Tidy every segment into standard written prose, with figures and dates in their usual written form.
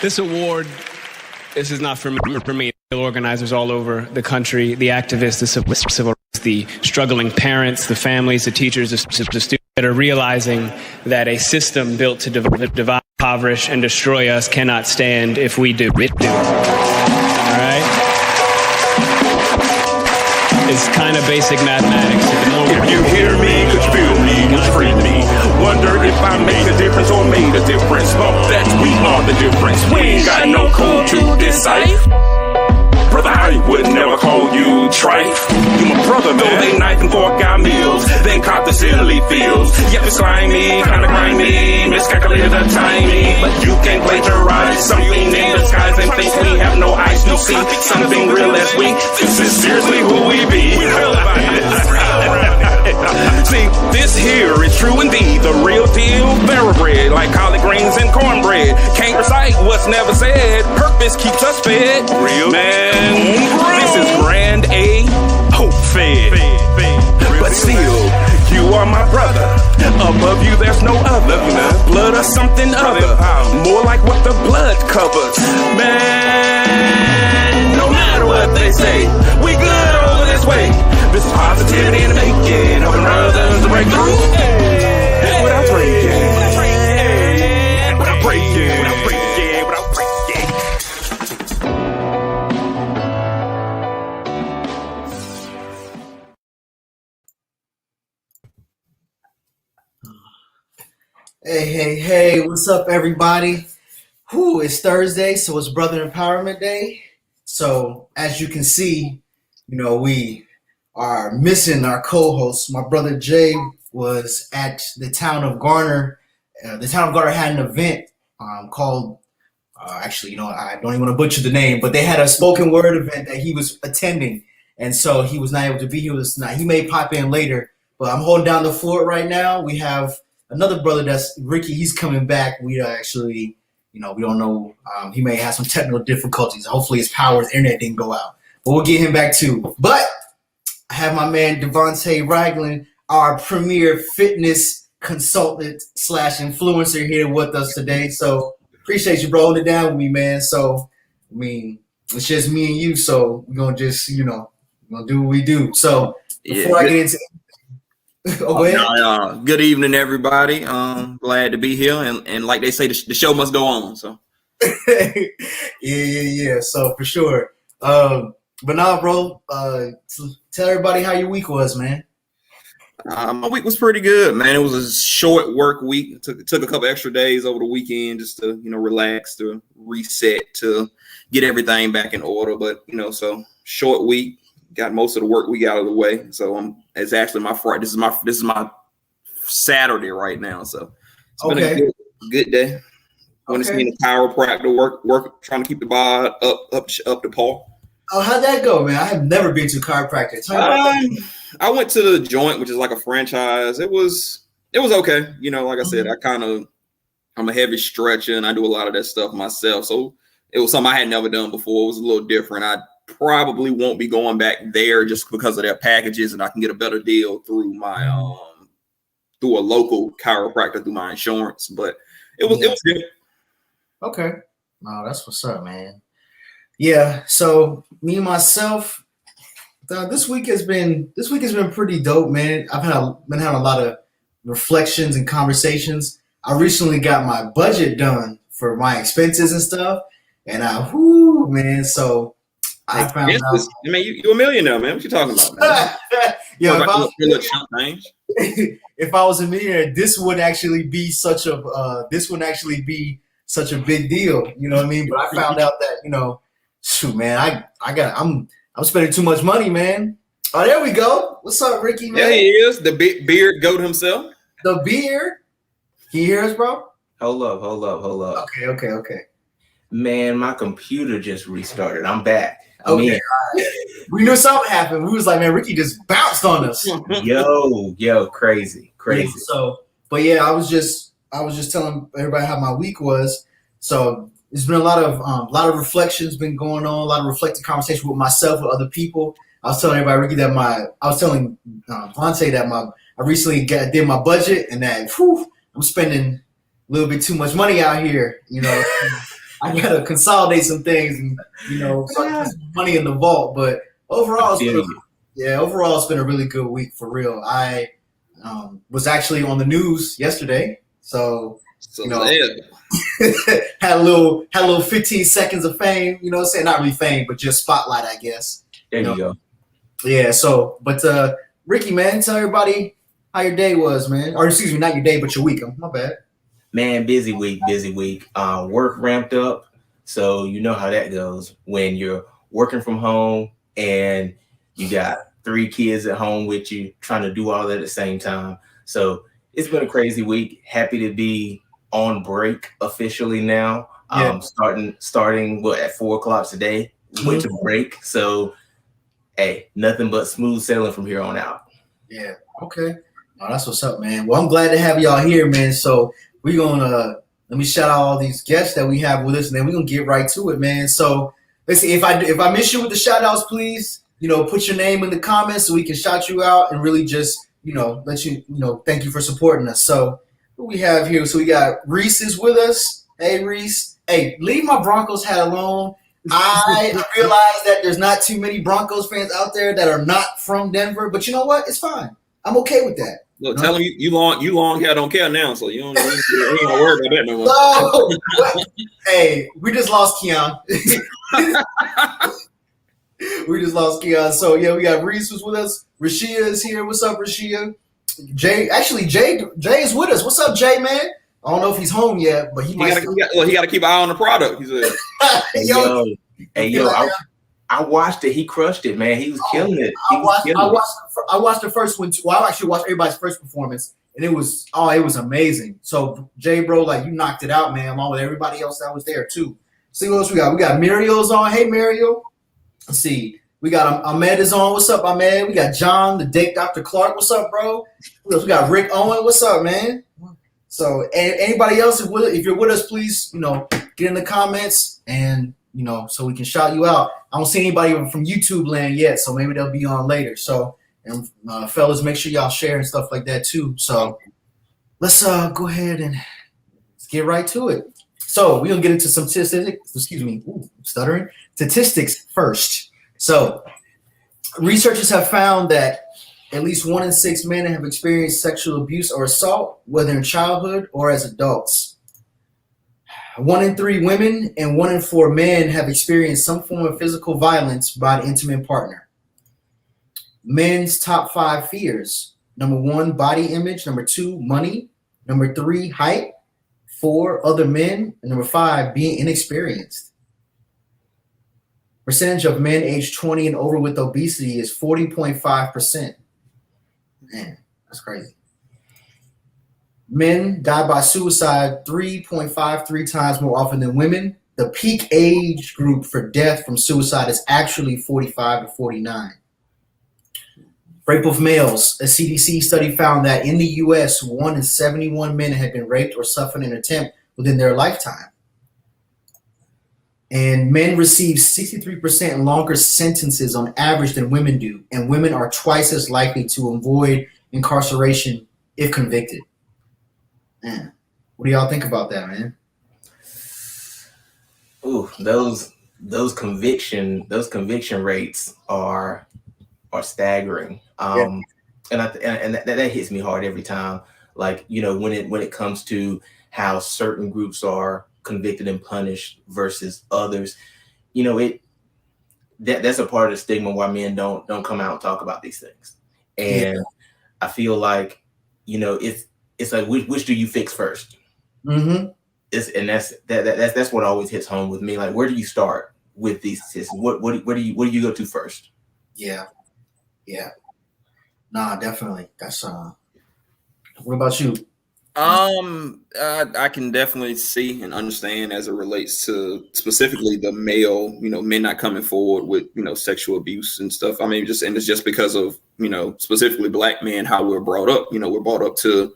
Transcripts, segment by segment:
This award, this is not for me. Organizers all over the country, the activists, the civil rights, the struggling parents, the families, the teachers, the students that are realizing that a system built to divide, impoverish, and destroy us cannot stand if we do it. All right? It's kind of basic mathematics. If you hear me, could you feel me, could you free me? Wonder if I made a difference or made a difference. But that we are the difference. We ain't got no code to decipher. Brother, I would never call you trife. You my brother, though they knife and fork got meals, then cop the silly feels. Yep, it's slimy, kinda grimy, miscalculated the timing. But you can plagiarize something in disguise and think we have no eyes to see something real as we. This is seriously who we be. See, this here is true indeed, the real deal, thoroughbred, like collard greens and cornbread. Can't recite what's never said, purpose keeps us fed. Real man, this is grand A, hope fed. But still, you are my brother, above you there's no other. Blood or something other, more like what the blood covers. Man, no matter what they say, we good over this way. This is positivity in the making, helping others to break through. Without breaking, without breaking, without breaking, without breaking. Hey, what's up, everybody? It's Thursday, so it's Brother Empowerment Day. So, as you can see, we are missing our co-host. My brother Jay was at the town of Garner. The town of Garner had an event called, I don't even want to butcher the name, but they had a spoken word event that he was attending. And so he was not able to be here with us tonight. He may pop in later, but I'm holding down the fort right now. We have another brother that's Ricky. He's coming back. We actually, we don't know. He may have some technical difficulties. Hopefully his his internet didn't go out. But we'll get him back too. But I have my man Devontae Ragland, our premier fitness consultant / influencer here with us today. So appreciate you rolling it down with me, man. So, it's just me and you. So we're going to just, we're going to do what we do. So before I get into go ahead. Good evening, everybody. Glad to be here. And like they say, the show must go on. So yeah. So for sure. But nah, bro, tell everybody how your week was, man. My week was pretty good, man. It was a short work week. It took a couple extra days over the weekend just to, relax, to reset, to get everything back in order. But, so short week, got most of the work week out of the way. So it's actually my Friday. This is my Saturday right now. So it's been a good day. When it's being a chiropractor work, trying to keep the body up to par. Oh, how'd that go, man? I have never been to a chiropractor. I went to the Joint, which is like a franchise. It was okay. Like I said, I'm a heavy stretcher and I do a lot of that stuff myself. So it was something I had never done before. It was a little different. I probably won't be going back there just because of their packages, and I can get a better deal through my through a local chiropractor through my insurance. But it was good. Okay. No, that's what's up, man. Yeah, so me and myself, this week has been pretty dope, man. I've been having a lot of reflections and conversations. I recently got my budget done for my expenses and stuff, and man. So I found out. I mean, you're a millionaire, man. What you talking about, man? Yo, if I was a millionaire, this wouldn't actually be such a big deal. You know what I mean? But I found out that shoot, man, I'm spending too much money, man. Oh, there we go. What's up, Ricky, man? Yeah, he is. The beard goat himself. The beard? Can you hear us, bro? Hold up. Okay. Man, my computer just restarted. I'm back. Okay. We knew something happened. We was like, man, Ricky just bounced on us. Yo, crazy. Yeah, but yeah, I was just telling everybody how my week was. So there's been a lot of reflections been going on, a lot of reflective conversation with myself, with other people. I was telling everybody, Ricky, I was telling Devontae that I recently did my budget and that I'm spending a little bit too much money out here, I gotta consolidate some things and start putting some money in the vault. But overall, overall it's been a really good week for real. I was actually on the news yesterday, so had a little 15 seconds of fame. You know what I'm saying? Not really fame, but just spotlight, I guess. There you go. Yeah. So, but Ricky, man, tell everybody how your day was, man. Or excuse me, not your day, but your week. My bad. Man, busy week. Work ramped up. So you know how that goes when you're working from home and you got 3 kids at home with you trying to do all that at the same time. So it's been a crazy week. Happy to be on break officially now. Starting at 4:00 today. Went to break. So hey, nothing but smooth sailing from here on out. Yeah. Okay. Oh, that's what's up, man. Well, I'm glad to have y'all here, man. So we're gonna let me shout out all these guests that we have with us, and then we're gonna get right to it, man. So let's see, if I miss you with the shout outs, please, put your name in the comments so we can shout you out and really just, let you, thank you for supporting us. So who we have here? So we got Reese is with us. Hey, Reese. Hey, leave my Broncos hat alone. I realize that there's not too many Broncos fans out there that are not from Denver, but you know what? It's fine. I'm okay with that. Look, tell him you long hair don't care now, so you don't worry about that no more. Hey, we just lost Keon. So yeah, we got Reese was with us. Rashia is here. What's up, Rashia? Jay is with us. What's up, Jay, man? I don't know if he's home yet, but he got to keep an eye on the product. He said, I watched it. He crushed it, man. He was killing it. I watched the first one too. Well, I actually watched everybody's first performance, and it was amazing. So Jay, bro, you knocked it out, man, along with everybody else that was there too. See what else we got? We got Mariel's on. Hey, Mariel. Let's see. We got Ahmed is on. What's up, Ahmed? We got John, the Dake Dr. Clark. What's up, bro? We got Rick Owen. What's up, man? So anybody else, if you're with us, please, get in the comments and, so we can shout you out. I don't see anybody from YouTube land yet, so maybe they'll be on later. So, and fellas, make sure y'all share and stuff like that too. So let's go ahead and let's get right to it. So we're going to get into some statistics first. So researchers have found that at least 1 in 6 men have experienced sexual abuse or assault, whether in childhood or as adults. 1 in 3 women and 1 in 4 men have experienced some form of physical violence by an intimate partner. Men's top 5 fears. Number 1, body image. Number 2, money. Number 3, height. 4, other men. And number 5, being inexperienced. Percentage of men aged 20 and over with obesity is 40.5%. Man, that's crazy. Men die by suicide 3.53 times more often than women. The peak age group for death from suicide is actually 45 to 49. Rape of males. A CDC study found that in the U.S., 1 in 71 men had been raped or suffered an attempt within their lifetime. And men receive 63% longer sentences on average than women do, and women are twice as likely to avoid incarceration if convicted. Man, what do y'all think about that, man? Ooh, those conviction rates are staggering. And that hits me hard every time. When it comes to how certain groups are convicted and punished versus others, that's a part of the stigma why men don't come out and talk about these things. And I feel like, it's like which do you fix first? Mm-hmm. That's what always hits home with me. Like, where do you start with these systems? What do you go to first? Yeah. Nah, definitely. That's what about you? I can definitely see and understand as it relates to specifically the male, men not coming forward with, sexual abuse and stuff. I mean, it's just because of, specifically Black men, how we're brought up. We're brought up to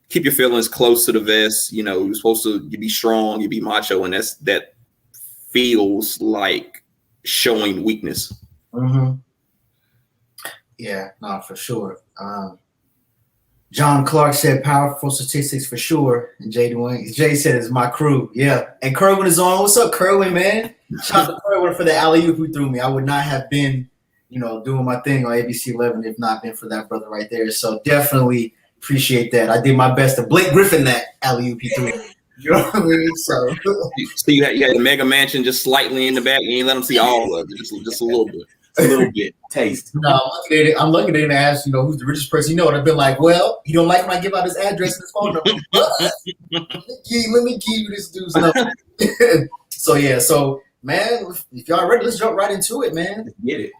keep your feelings close to the vest. You're supposed to be strong, you be macho, and that feels like showing weakness. Mm-hmm. Yeah, no, for sure. John Clark said powerful statistics for sure. And Jay said it's my crew. Yeah. And Kerwin is on. What's up, Kerwin, man? Shout out to Kerwin for the alley-oop who threw me. I would not have been, doing my thing on ABC 11 if not been for that brother right there. So definitely appreciate that. I did my best to Blake Griffin that alley-oop he threw me. You know what I mean? So you had the mega mansion just slightly in the back. You ain't let them see all of it, just a little bit. A little bit. Taste. No, I'm lucky they didn't ask, who's the richest person I'd have been like, well, you don't like when I give out his address and his phone number. But let me give you this dude's number. So man, if y'all ready, let's jump right into it, man. Let's get it.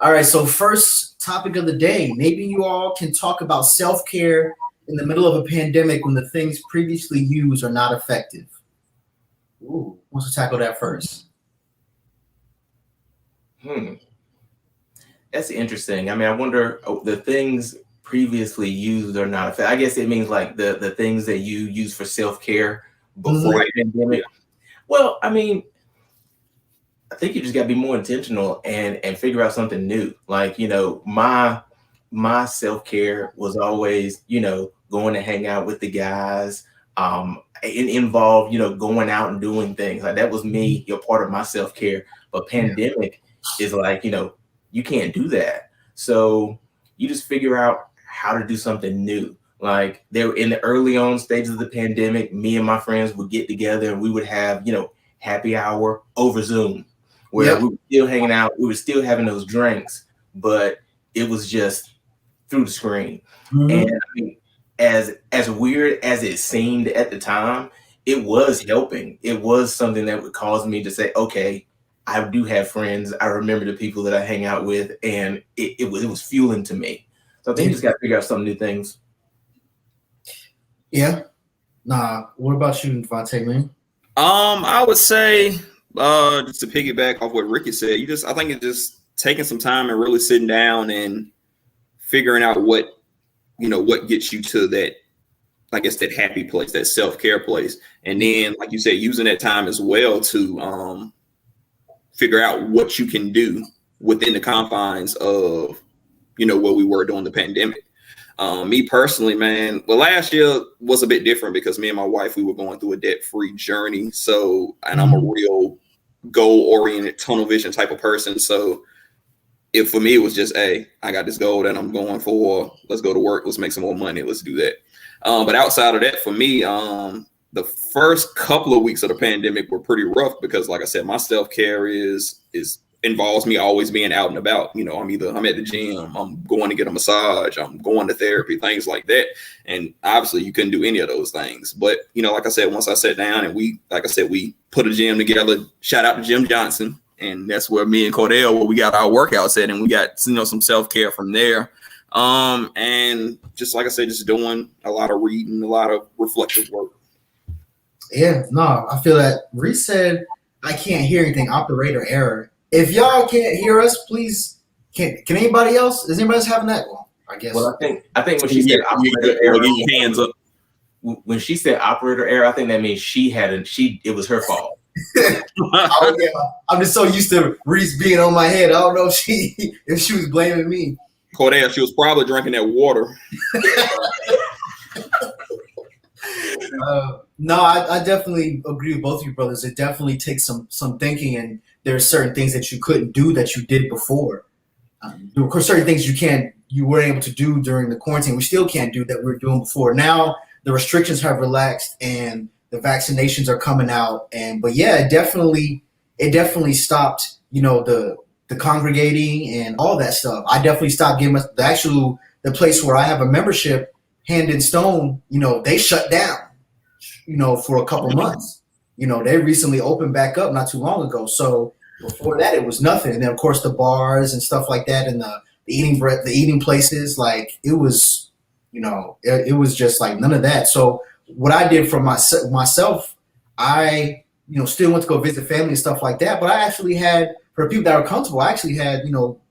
All right, so first topic of the day. Maybe you all can talk about self-care in the middle of a pandemic when the things previously used are not effective. Ooh, who wants to tackle that first? That's interesting. I mean, I wonder the things previously used are not effective. I guess it means like the things that you use for self-care before the pandemic. Well, I mean, I think you just got to be more intentional and figure out something new. Like, my self-care was always, going to hang out with the guys, and involved, going out and doing things. Like that was me, part of my self-care. But pandemic is like, you can't do that. So you just figure out how to do something new. Like there in the early on stages of the pandemic, me and my friends would get together and we would have, happy hour over Zoom where we were still hanging out. We were still having those drinks, but it was just through the screen. And I mean, as weird as it seemed at the time, it was helping. It was something that would cause me to say, okay, I do have friends. I remember the people that I hang out with, and it was fueling to me. So I think you just got to figure out some new things. Yeah. Nah. What about you, Devontae, man? I would say, just to piggyback off what Ricky said, I think it's just taking some time and really sitting down and figuring out what gets you to that, I guess, that happy place, that self-care place. And then, like you said, using that time as well to, figure out what you can do within the confines of, what we were during the pandemic. Me personally, man, well, last year was a bit different because me and my wife, we were going through a debt-free journey. So, and I'm a real goal-oriented, tunnel vision type of person. So for me, it was just, hey, I got this goal that I'm going for. Let's go to work. Let's make some more money. Let's do that. But outside of that, for me, the first couple of weeks of the pandemic were pretty rough because, like I said, my self-care involves me always being out and about. I'm at the gym, I'm going to get a massage, I'm going to therapy, things like that. And obviously you couldn't do any of those things. But, like I said, once I sat down and we put a gym together, shout out to Jim Johnson. And that's where me and Cordell, where we got our workouts at, and we got, some self-care from there. And just like I said, just doing a lot of reading, a lot of reflective work. Yeah, no, I feel that. Reese said, I can't hear anything, operator error. If y'all can't hear us, please, can anybody else? Is anybody else having that? Well, I guess. Well, I think when she said operator error, get your hands up. When she said operator error, I think that means it was her fault. I'm just so used to Reese being on my head. I don't know if she was blaming me. Cordell, she was probably drinking that water. No, I definitely agree with both of you brothers. It definitely takes some thinking, and there are certain things that you couldn't do that you did before. Of course, certain things you weren't able to do during the quarantine. We still can't do that we were doing before. Now the restrictions have relaxed and the vaccinations are coming out. But yeah, it definitely stopped, the congregating and all that stuff. I definitely stopped giving the place where I have a membership, Hand in Stone, they shut down, for a couple months. They recently opened back up not too long ago. So before that, it was nothing. And then, of course, the bars and stuff like that, and the eating places, like it was, it was just like none of that. So what I did for myself, I, still went to go visit family and stuff like that. But I actually had, for people that are comfortable, I actually had,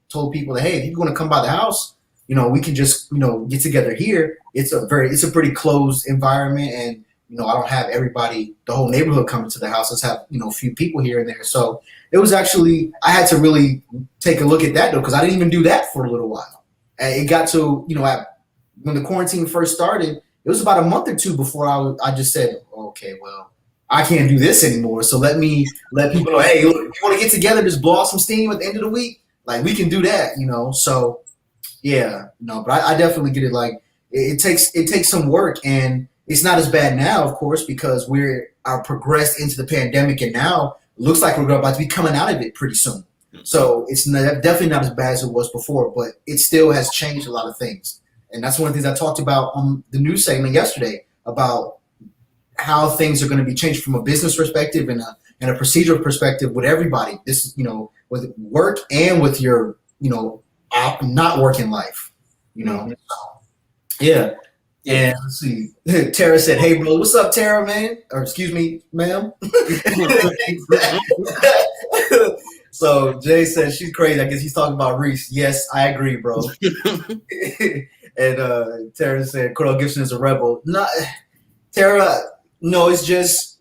told people that, hey, if you're going to come by the house, we can just, get together here. It's a pretty closed environment, and, I don't have everybody, the whole neighborhood coming to the house. Let's have, a few people here and there. So it was actually, I had to really take a look at that though, because I didn't even do that for a little while. And it got to, when the quarantine first started, it was about a month or two before I just said, okay, well, I can't do this anymore. So let people know, hey, look, if you want to get together, just blow off some steam at the end of the week. Like, we can do that, So, yeah, no, but I definitely get it. Like, it takes some work, and it's not as bad now, of course, because are progressed into the pandemic, and now it looks like we're about to be coming out of it pretty soon. So it's definitely not as bad as it was before, but it still has changed a lot of things. And that's one of the things I talked about on the news segment yesterday about how things are going to be changed from a business perspective and a procedural perspective with everybody. This, with work and with your, not working life, Mm-hmm. Yeah. And let's see. Tara said, "Hey, bro, what's up, Tara, man? Or excuse me, ma'am." So Jay said she's crazy. I guess he's talking about Reese. Yes, I agree, bro. And Tara said Cordell Gibson is a rebel. Not Tara. No, it's just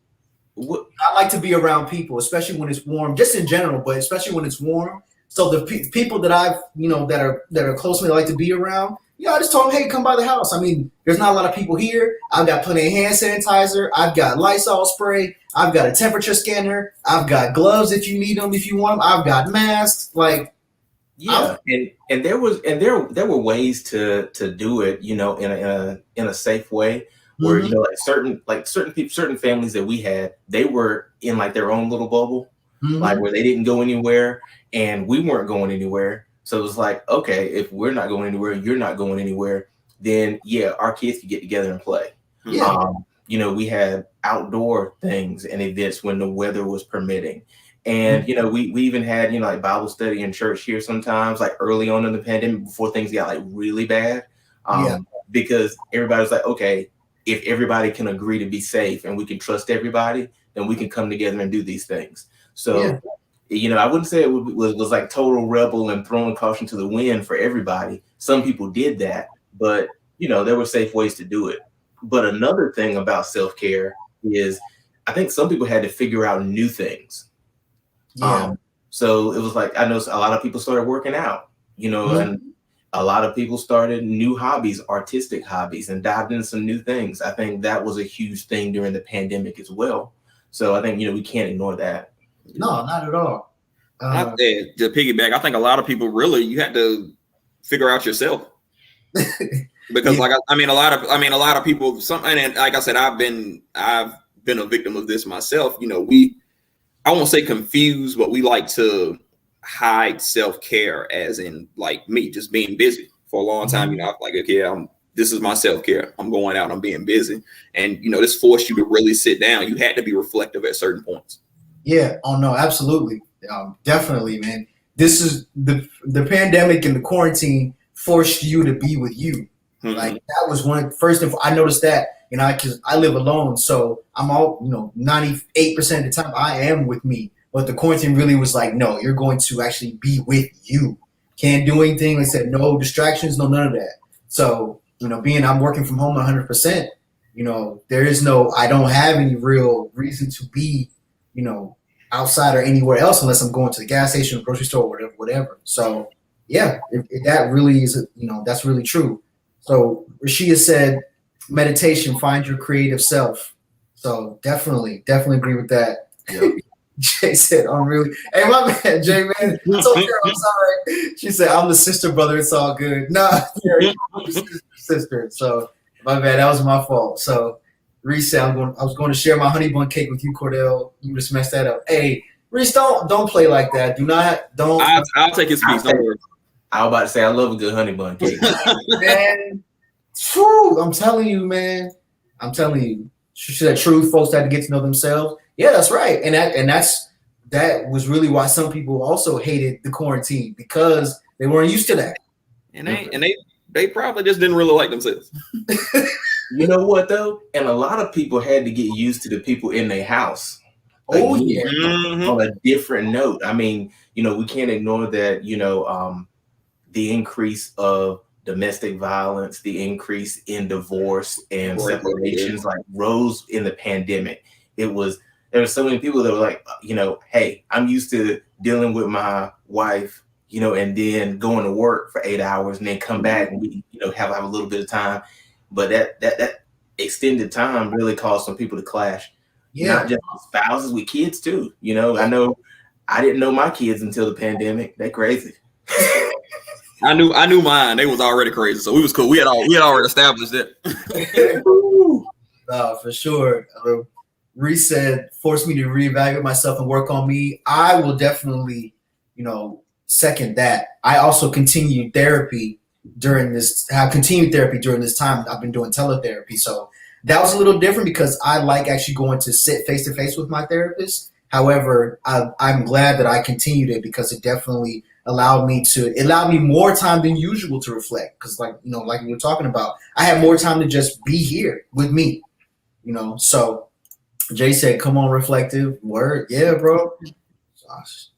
I like to be around people, especially when it's warm. Just in general, but especially when it's warm. So the people that I've that are close to me, I like to be around. I just told them, hey, come by the house. I mean, there's not a lot of people here. I've got plenty of hand sanitizer. I've got Lysol spray. I've got a temperature scanner. I've got gloves if you need them, if you want them. I've got masks. Like, yeah, and there were ways to do it, in a safe way where certain families that we had, they were in like their own little bubble, like where they didn't go anywhere and we weren't going anywhere. So it was like, okay, if we're not going anywhere, you're not going anywhere, then yeah, our kids could get together and play. Yeah. We had outdoor things and events when the weather was permitting. And, we even had, like Bible study in church here sometimes, like early on in the pandemic before things got like really bad. Because everybody was like, okay, if everybody can agree to be safe and we can trust everybody, then we can come together and do these things. So, I wouldn't say it was like total rebel and throwing caution to the wind for everybody. Some people did that, but, there were safe ways to do it. But another thing about self-care is I think some people had to figure out new things. So it was like, I know a lot of people started working out, and a lot of people started new hobbies, artistic hobbies, and dived into some new things. I think that was a huge thing during the pandemic as well. So I think, we can't ignore that. No, not at all. To piggyback, I think a lot of people really, you had to figure out yourself. Because a lot of people, and like I said, I've been a victim of this myself. I won't say confused, but we like to hide self-care as in like me just being busy for a long time. I'm like, okay, this is my self-care. I'm going out, I'm being busy. And, this forced you to really sit down. You had to be reflective at certain points. Yeah. Oh, no, absolutely. Definitely, man. This is the pandemic and the quarantine forced you to be with you. Like that was first and I noticed that, because I live alone. So I'm all, 98% of the time I am with me. But the quarantine really was like, no, you're going to actually be with you. Can't do anything. They said no distractions, no none of that. So, I'm working from home 100%, there is I don't have any real reason to be, outside or anywhere else unless I'm going to the gas station or grocery store or whatever. So, yeah, that really is, that's really true. So Rashia said, meditation, find your creative self. So definitely agree with that. Yep. Jay said, I'm really, hey, my man, Jay, man, it's okay, I'm sorry. She said, I'm the sister, brother, it's all good. Nah, you're sister. So my bad, that was my fault. So Reese said, I was going to share my honey bun cake with you, Cordell. You just messed that up. Hey, Reese, don't play like that. Don't. I'll take his piece. Don't worry. I was about to say, I love a good honey bun cake. Man, true. I'm telling you, man. She said, truth, folks had to get to know themselves. Yeah, that's right. And that was really why some people also hated the quarantine, because they weren't used to that. And they probably just didn't really like themselves. You know what though? And a lot of people had to get used to the people in their house. Oh, again, yeah. On a different note. I mean, we can't ignore that, the increase of domestic violence, the increase in divorce and separations, like rose in the pandemic. There were so many people that were like, hey, I'm used to dealing with my wife and then going to work for 8 hours and then come back and we, have a little bit of time. But that extended time really caused some people to clash. Yeah. Not just spouses, with kids too. I know I didn't know my kids until the pandemic. They're crazy. I knew mine. They was already crazy, so we was cool. We had already established it. No, for sure. Reese said, forced me to reevaluate myself and work on me. I will definitely, second that. I also continued therapy during this time. I've been doing teletherapy. So that was a little different because I like actually going to sit face to face with my therapist. However, I'm glad that I continued it because it definitely allowed me more time than usual to reflect. Because like we were talking about, I had more time to just be here with me, So Jay said, come on, reflective. Word. Yeah, bro.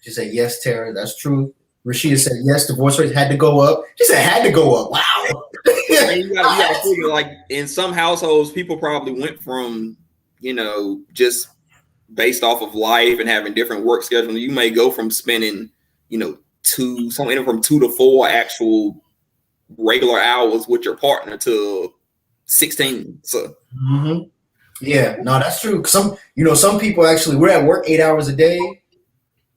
She said, yes, Tara, that's true. Rashida said, yes, divorce rates had to go up. She said, had to go up. Wow. You gotta figure, like, in some households, people probably went from, just based off of life and having different work schedules. You may go from spending, somewhere from 2 to 4 actual regular hours with your partner to 16. So. Mm-hmm. Yeah, no, that's true. Some people actually, we're at work 8 hours a day.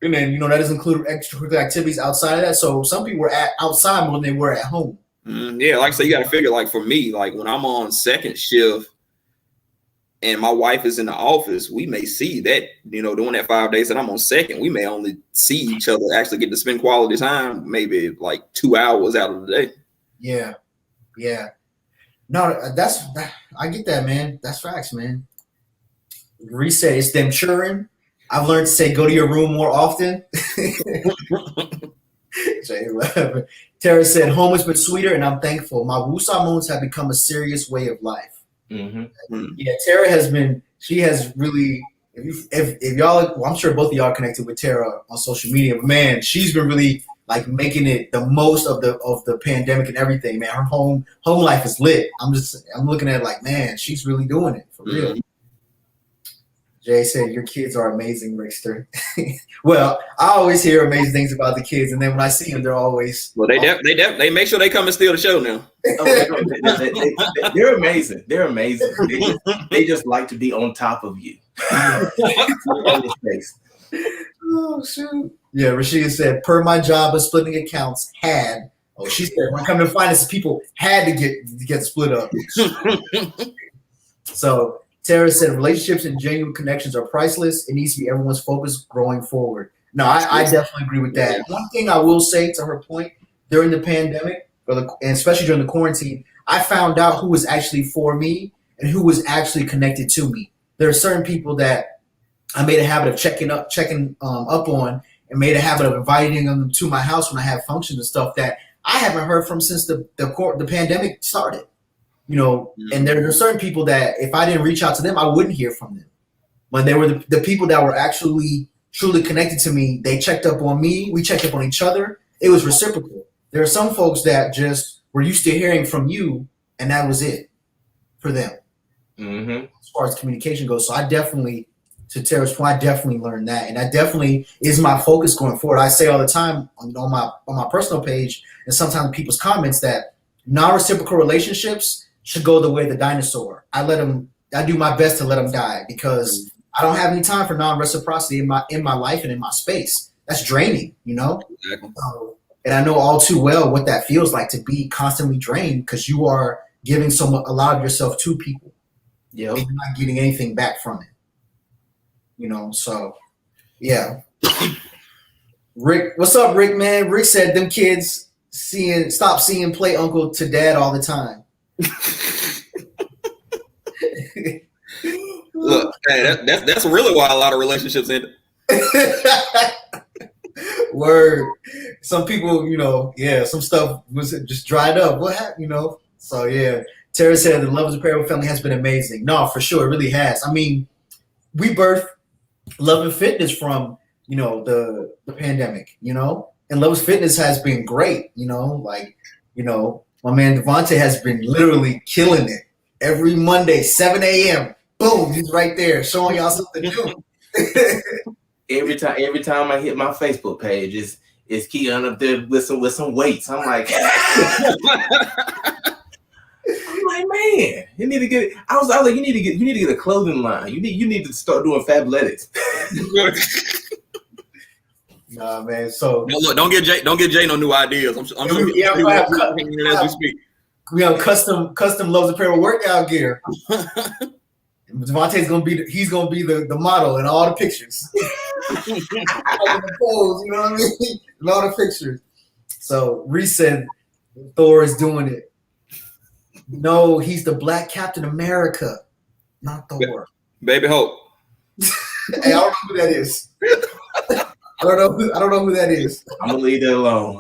And then, that doesn't include extracurricular activities outside of that. So some people were outside more than they were at home. Yeah, like I say, you got to figure, like, for me, like, when I'm on second shift and my wife is in the office, we may see that, during that 5 days that I'm on second, we may only see each other, actually get to spend quality time, maybe like 2 hours out of the day. Yeah. Yeah. No, I get that, man. That's facts, man. Reset, it's them churning. I've learned to say, go to your room more often. Tara said, home has been sweeter, and I'm thankful. My woosah moments have become a serious way of life. Mm-hmm. Yeah, Tara she has really, if y'all, well, I'm sure both of y'all are connected with Tara on social media, but man, she's been really like making it the most of the pandemic and everything, man. Her home life is lit. I'm looking at it like, man, she's really doing it for real. Jay said, your kids are amazing, Rickster. Well, I always hear amazing things about the kids, and then when I see them, they're always... Well, they make sure they come and steal the show now. They're amazing. They're amazing. They just like to be on top of you. Oh, shoot. Yeah, Rashida said, per my job of splitting accounts, she said, when I come to finance, people had to get split up. So... Tara said, relationships and genuine connections are priceless. It needs to be everyone's focus growing forward. No, I definitely agree with that. One thing I will say to her point, during the pandemic, and especially during the quarantine, I found out who was actually for me and who was actually connected to me. There are certain people that I made a habit of checking up on, and made a habit of inviting them to my house when I have functions and stuff that I haven't heard from since the pandemic started. And there are certain people that if I didn't reach out to them, I wouldn't hear from them. When they were the people that were actually truly connected to me, they checked up on me. We checked up on each other. It was reciprocal. There are some folks that just were used to hearing from you, and that was it for them. Mm-hmm. As far as communication goes. So I definitely, to Tara's point, I definitely learned that. And that definitely is my focus going forward. I say all the time on my personal page and sometimes people's comments that non-reciprocal relationships should go the way of the dinosaur. I do my best to let them die because I don't have any time for non-reciprocity in my life and in my space. That's draining, Exactly. And I know all too well what that feels like to be constantly drained because you are giving a lot of yourself to people. Yeah, and you're not getting anything back from it. So yeah. Rick, what's up, Rick, man? Rick said them kids stop seeing play uncle to dad all the time. Look, hey, that's really why a lot of relationships end. Word. Some people, some stuff was just dried up. What happened, So yeah, Tara said the love of the Parable family has been amazing. No, for sure, it really has. I mean, we birthed Love and Fitness from the pandemic, and Love's Fitness has been great. My man Devontae has been literally killing it. Every Monday, 7 a.m., boom, he's right there showing y'all something new. Every time I hit my Facebook page, is Keon up there with some weights. I'm like, man, you need to get. I was like, you need to get a clothing line. You need to start doing Fabletics. Nah, man. So no, look, don't get Jay no new ideas. I'm sure as we speak. We have custom Loves Apparel workout gear. Devontae's gonna be the model in all the pictures. You know what I mean? In all the pictures. So Reese said Thor is doing it. No, he's the Black Captain America, not Thor. Baby Hope. Hey, I don't know who that is. I don't know who that is. I'm gonna leave that alone.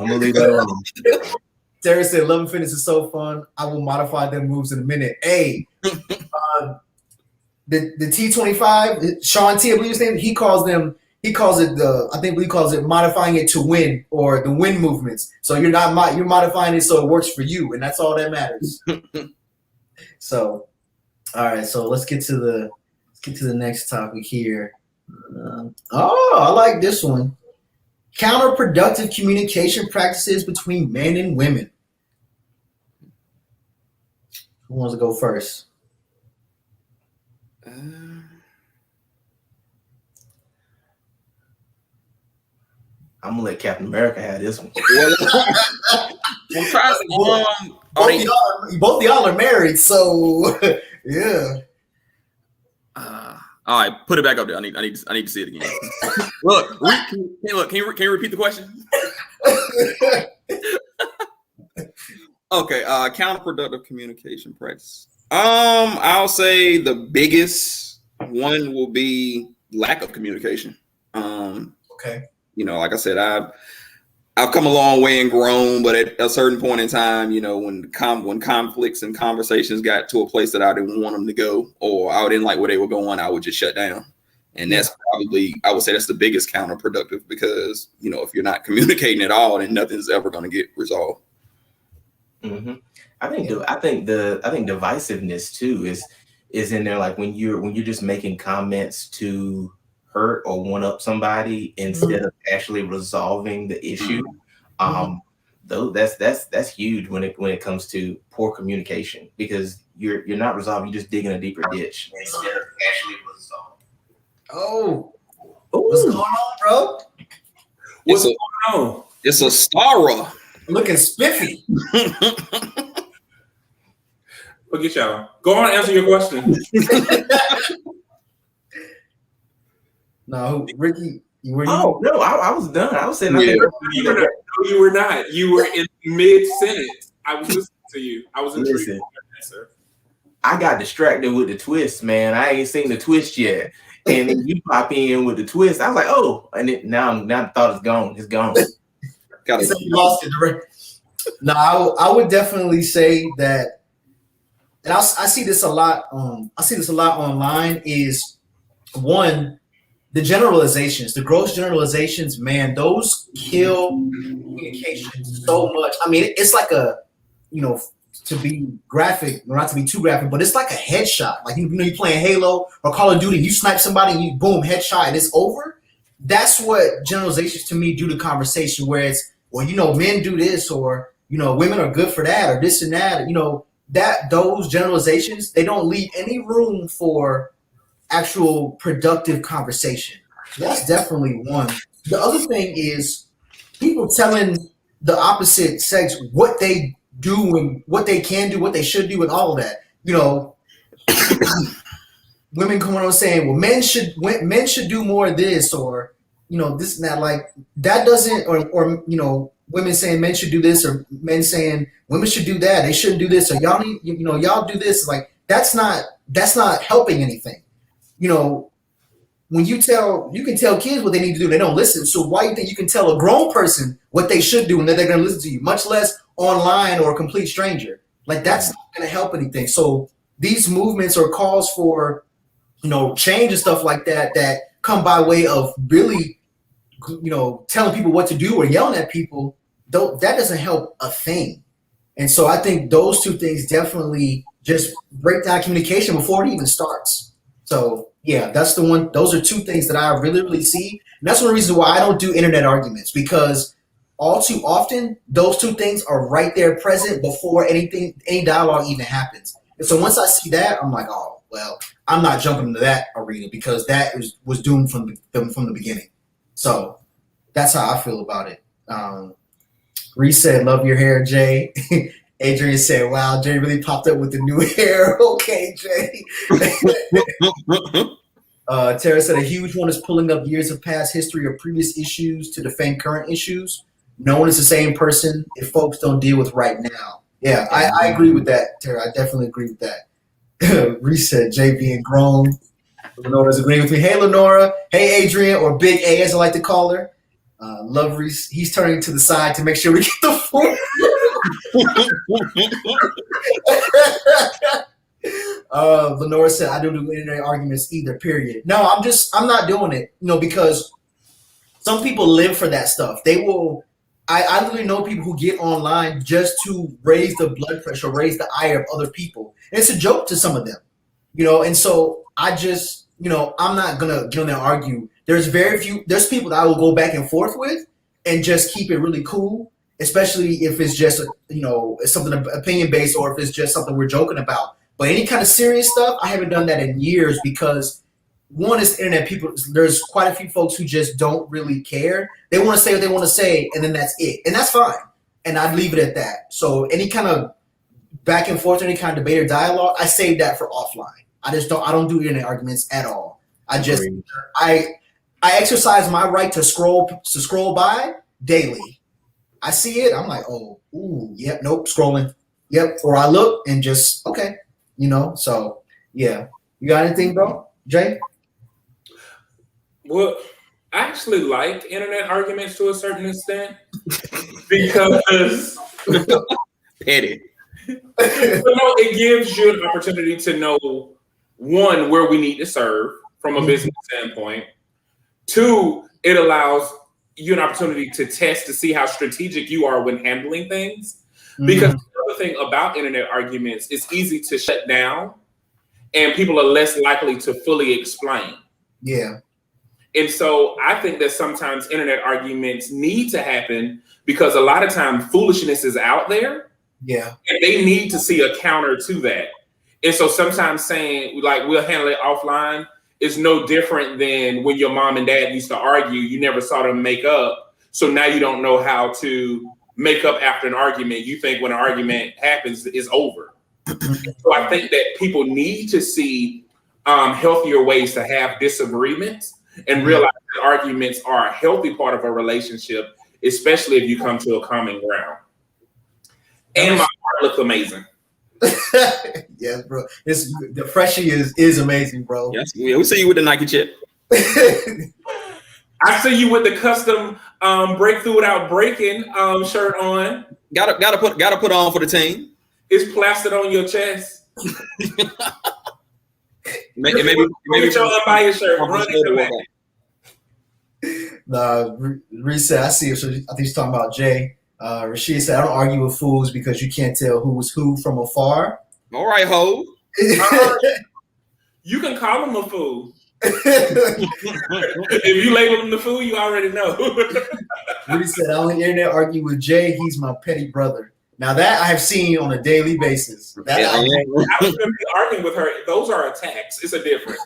Terry said, "Love and Fitness is so fun. I will modify them moves in a minute." Hey, the T25, Sean T, I believe his name. He calls it modifying it to win, or the win movements. So you're modifying it so it works for you, and that's all that matters. So, all right. So let's get to the next topic here. I like this one. Counterproductive communication practices between men and women. Who wants to go first? I'm gonna let Captain America have this one. I'm trying to. Both y'all are married, so yeah. All right, put it back up there. I need to see it again. Look, can you repeat the question? Okay, counterproductive communication practice. I'll say the biggest one will be lack of communication. Okay. You know, like I said, I've come a long way and grown, but at a certain point in time, you know, when conflicts and conversations got to a place that I didn't want them to go, or I didn't like where they were going, I would just shut down. And that's probably, I would say that's the biggest counterproductive, because, you know, if you're not communicating at all, then nothing's ever going to get resolved. Mm-hmm. I think divisiveness too is in there. Like when you're just making comments to hurt or one up somebody instead of actually resolving the issue. Though that's huge when it comes to poor communication, because you're not resolving, you're just digging a deeper ditch instead of actually resolving. Oh, what's going on, bro? What's going on? It's a Stara. Looking spiffy. Look at y'all. Go on and answer your question. No, Ricky, no, I was done. I was saying you were not. You were in mid-sentence. I was listening to you. I was intrigued by your answer. I got distracted with the twist, man. I ain't seen the twist yet. And then you pop in with the twist. I was like, oh, and now the thought is gone. It's gone. Lost it. No, I would definitely say that, and I see this a lot. I see this a lot online. Is one, the generalizations, the gross generalizations. Man, those kill communication so much. I mean, it's like to be graphic, or not to be too graphic, but it's like a headshot. Like, you're playing Halo or Call of Duty, you snipe somebody and you boom, headshot, and it's over. That's what generalizations to me do to conversation, where it's, well, men do this, or, women are good for that, or this and that. That those generalizations, they don't leave any room for actual productive conversation. That's definitely one. The other thing is people telling the opposite sex what they do and what they can do, what they should do, and all of that. Women coming on saying, well, men should do more of this, or this and that. Like, that doesn't, or women saying men should do this, or men saying women should do that. They shouldn't do this, or y'all need, y'all do this. Like, that's not helping anything. When you can tell kids what they need to do, they don't listen. So why do you think you can tell a grown person what they should do and that they're going to listen to you, much less online or a complete stranger? Like, that's not going to help anything. So these movements or calls for, change and stuff like that come by way of really, telling people what to do or yelling at people, that doesn't help a thing. And so I think those two things definitely just break down communication before it even starts. So yeah, that's the one. Those are two things that I really, really see. And that's one reason why I don't do internet arguments, because all too often, those two things are right there present before any dialogue even happens. And so once I see that, I'm like, oh, well, I'm not jumping into that arena because that was doomed from the beginning. So that's how I feel about it. Reese said, love your hair, Jay. Adrian said, wow, Jay really popped up with the new hair. Okay, Jay. Tara said, a huge one is pulling up years of past history or previous issues to defend current issues. No one is the same person if folks don't deal with right now. Yeah, I agree with that, Tara. I definitely agree with that. Reese said, Jay being grown. Lenora's agreeing with me. Hey, Lenora. Hey, Adrian, or Big A, as I like to call her. Love Reese. He's turning to the side to make sure we get the food. Lenora said, I don't do internet arguments either, period. No, I'm not doing it, because some people live for that stuff. I literally know people who get online just to raise the blood pressure, raise the ire of other people. And it's a joke to some of them, and so I just, I'm not going to get on there and argue. There's people that I will go back and forth with and just keep it really cool, especially if it's just, something opinion-based or if it's just something we're joking about. But any kind of serious stuff, I haven't done that in years because, one, is internet people. There's quite a few folks who just don't really care. They want to say what they want to say, and then that's it. And that's fine. And I'd leave it at that. So any kind of back and forth, any kind of debate or dialogue, I save that for offline. I don't do internet arguments at all. I exercise my right to scroll by daily. I see it, I'm like, oh, ooh, yep, nope, scrolling. Yep, or I look and just, okay, so yeah. You got anything, bro? Jay? Well, I actually like internet arguments to a certain extent because petty. It gives you an opportunity to know, one, where we need to serve from a business standpoint. Two, it allows you an opportunity to test to see how strategic you are when handling things. Because the other thing about internet arguments, it's easy to shut down and people are less likely to fully explain. Yeah. And so I think that sometimes internet arguments need to happen because a lot of times foolishness is out there. Yeah. And they need to see a counter to that. And so sometimes saying, like, we'll handle it offline is no different than when your mom and dad used to argue. You never saw them make up. So now you don't know how to make up after an argument. You think when an argument happens, it's over. So I think that people need to see healthier ways to have disagreements and realize that arguments are a healthy part of a relationship, especially if you come to a common ground. And my heart looks amazing. Yes, bro. The freshie is amazing, bro. Yes, we see you with the Nike chip. I see you with the custom breakthrough without breaking shirt on. Gotta put on for the team. It's plastered on your chest. maybe your unbiased shirt. Run it back. Reese said, I see. So I think he's talking about Jay. Rashid said, I don't argue with fools because you can't tell who was who from afar. All right, ho. You can call him a fool. If you label him the fool, you already know. Reed said, I only internet argue with Jay. He's my petty brother. Now that I have seen on a daily basis. I was going to be arguing with her. Those are attacks. It's a difference.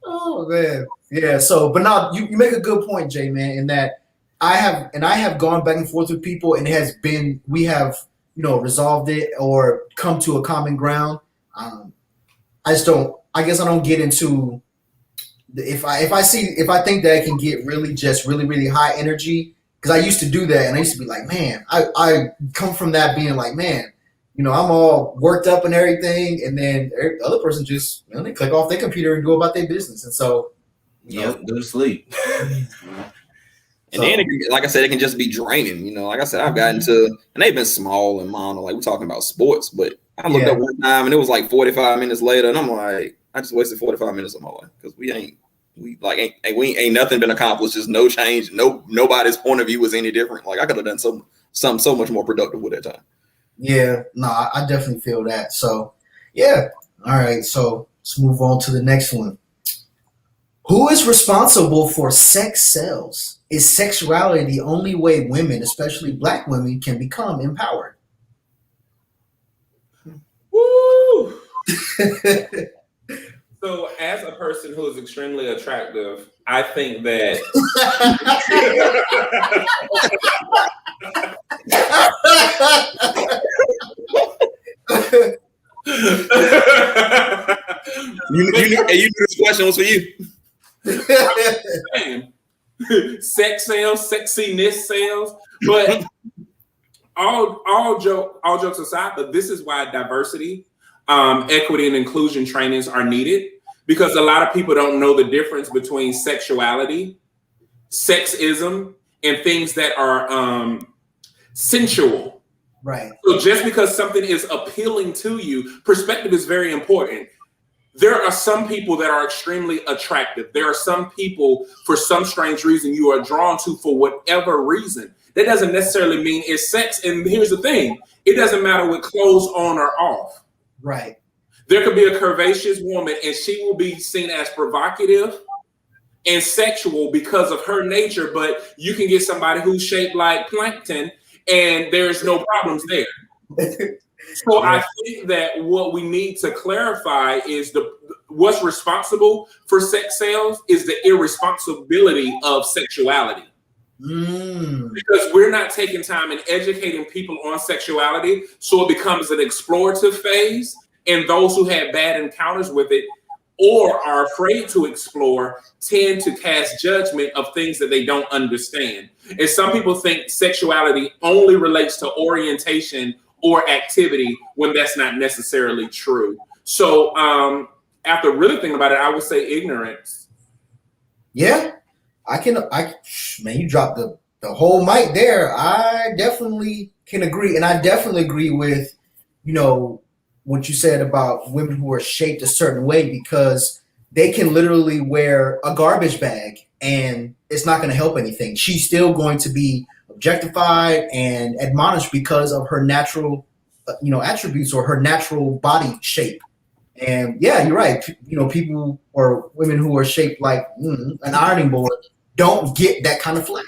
Oh man, yeah. So, but now you make a good point, Jay, man. In that I have gone back and forth with people, and we have resolved it or come to a common ground. I guess I don't get into if I think that I can get really high energy, because I used to do that and I used to be like, man, I come from that being like, man, I'm all worked up and everything, and then the other person just they click off their computer and go about their business, and so go to sleep. And then, like I said, it can just be draining. Like I said, I've gotten to, and they've been small and minor, like we're talking about sports, but I looked up one time and it was like 45 minutes later, and I'm like, I just wasted 45 minutes of my life because ain't nothing been accomplished. Just no change. Nobody's point of view was any different. Like I could have done something so much more productive with that time. Yeah, no, I definitely feel that. So, yeah. All right, so let's move on to the next one. Who is responsible for sex sales? Is sexuality the only way women, especially Black women, can become empowered? Woo! So, as a person who is extremely attractive, I think that you knew this question was for you. Sex sales, sexiness sales, but all jokes aside, but this is why diversity, equity, and inclusion trainings are needed, because a lot of people don't know the difference between sexuality, sexism, and things that are sensual. Right. So just because something is appealing to you, perspective is very important. There are some people that are extremely attractive. There are some people, for some strange reason, you are drawn to for whatever reason. That doesn't necessarily mean it's sex. And here's the thing. It doesn't matter with clothes on or off. Right. There could be a curvaceous woman and she will be seen as provocative and sexual because of her nature, but you can get somebody who's shaped like plankton and there's no problems there. So I think that what we need to clarify is what's responsible for sex sales is the irresponsibility of sexuality. Because we're not taking time and educating people on sexuality, so it becomes an explorative phase, and those who had bad encounters with it or are afraid to explore tend to cast judgment of things that they don't understand. And some people think sexuality only relates to orientation or activity when that's not necessarily true. So after really thinking about it, I would say ignorance. Yeah, man, you dropped the whole mic there. I definitely can agree. And I definitely agree with, what you said about women who are shaped a certain way, because they can literally wear a garbage bag and it's not going to help anything. She's still going to be objectified and admonished because of her natural, attributes or her natural body shape. And yeah, you're right. People or women who are shaped like an ironing board don't get that kind of flack,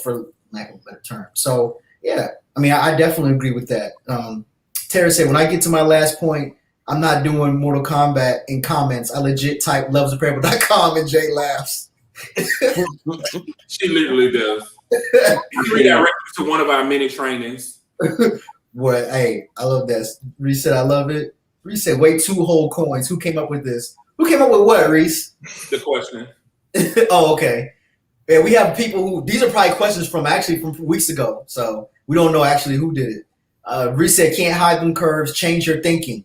for lack of a better term. So yeah, I mean, I definitely agree with that. Tara said, when I get to my last point, I'm not doing Mortal Kombat in comments. I legit type lovesofparable.com and Jay laughs. She literally does. Redirect to one of our many trainings. Boy, hey, I love that. Reese said, I love it. Reese said, wait, 2 whole coins. Who came up with this? Who came up with what, Reese? The question. Oh, okay. Yeah, we have people who, these are probably questions from weeks ago. So we don't know actually who did it. Reese said, can't hide them curves, change your thinking.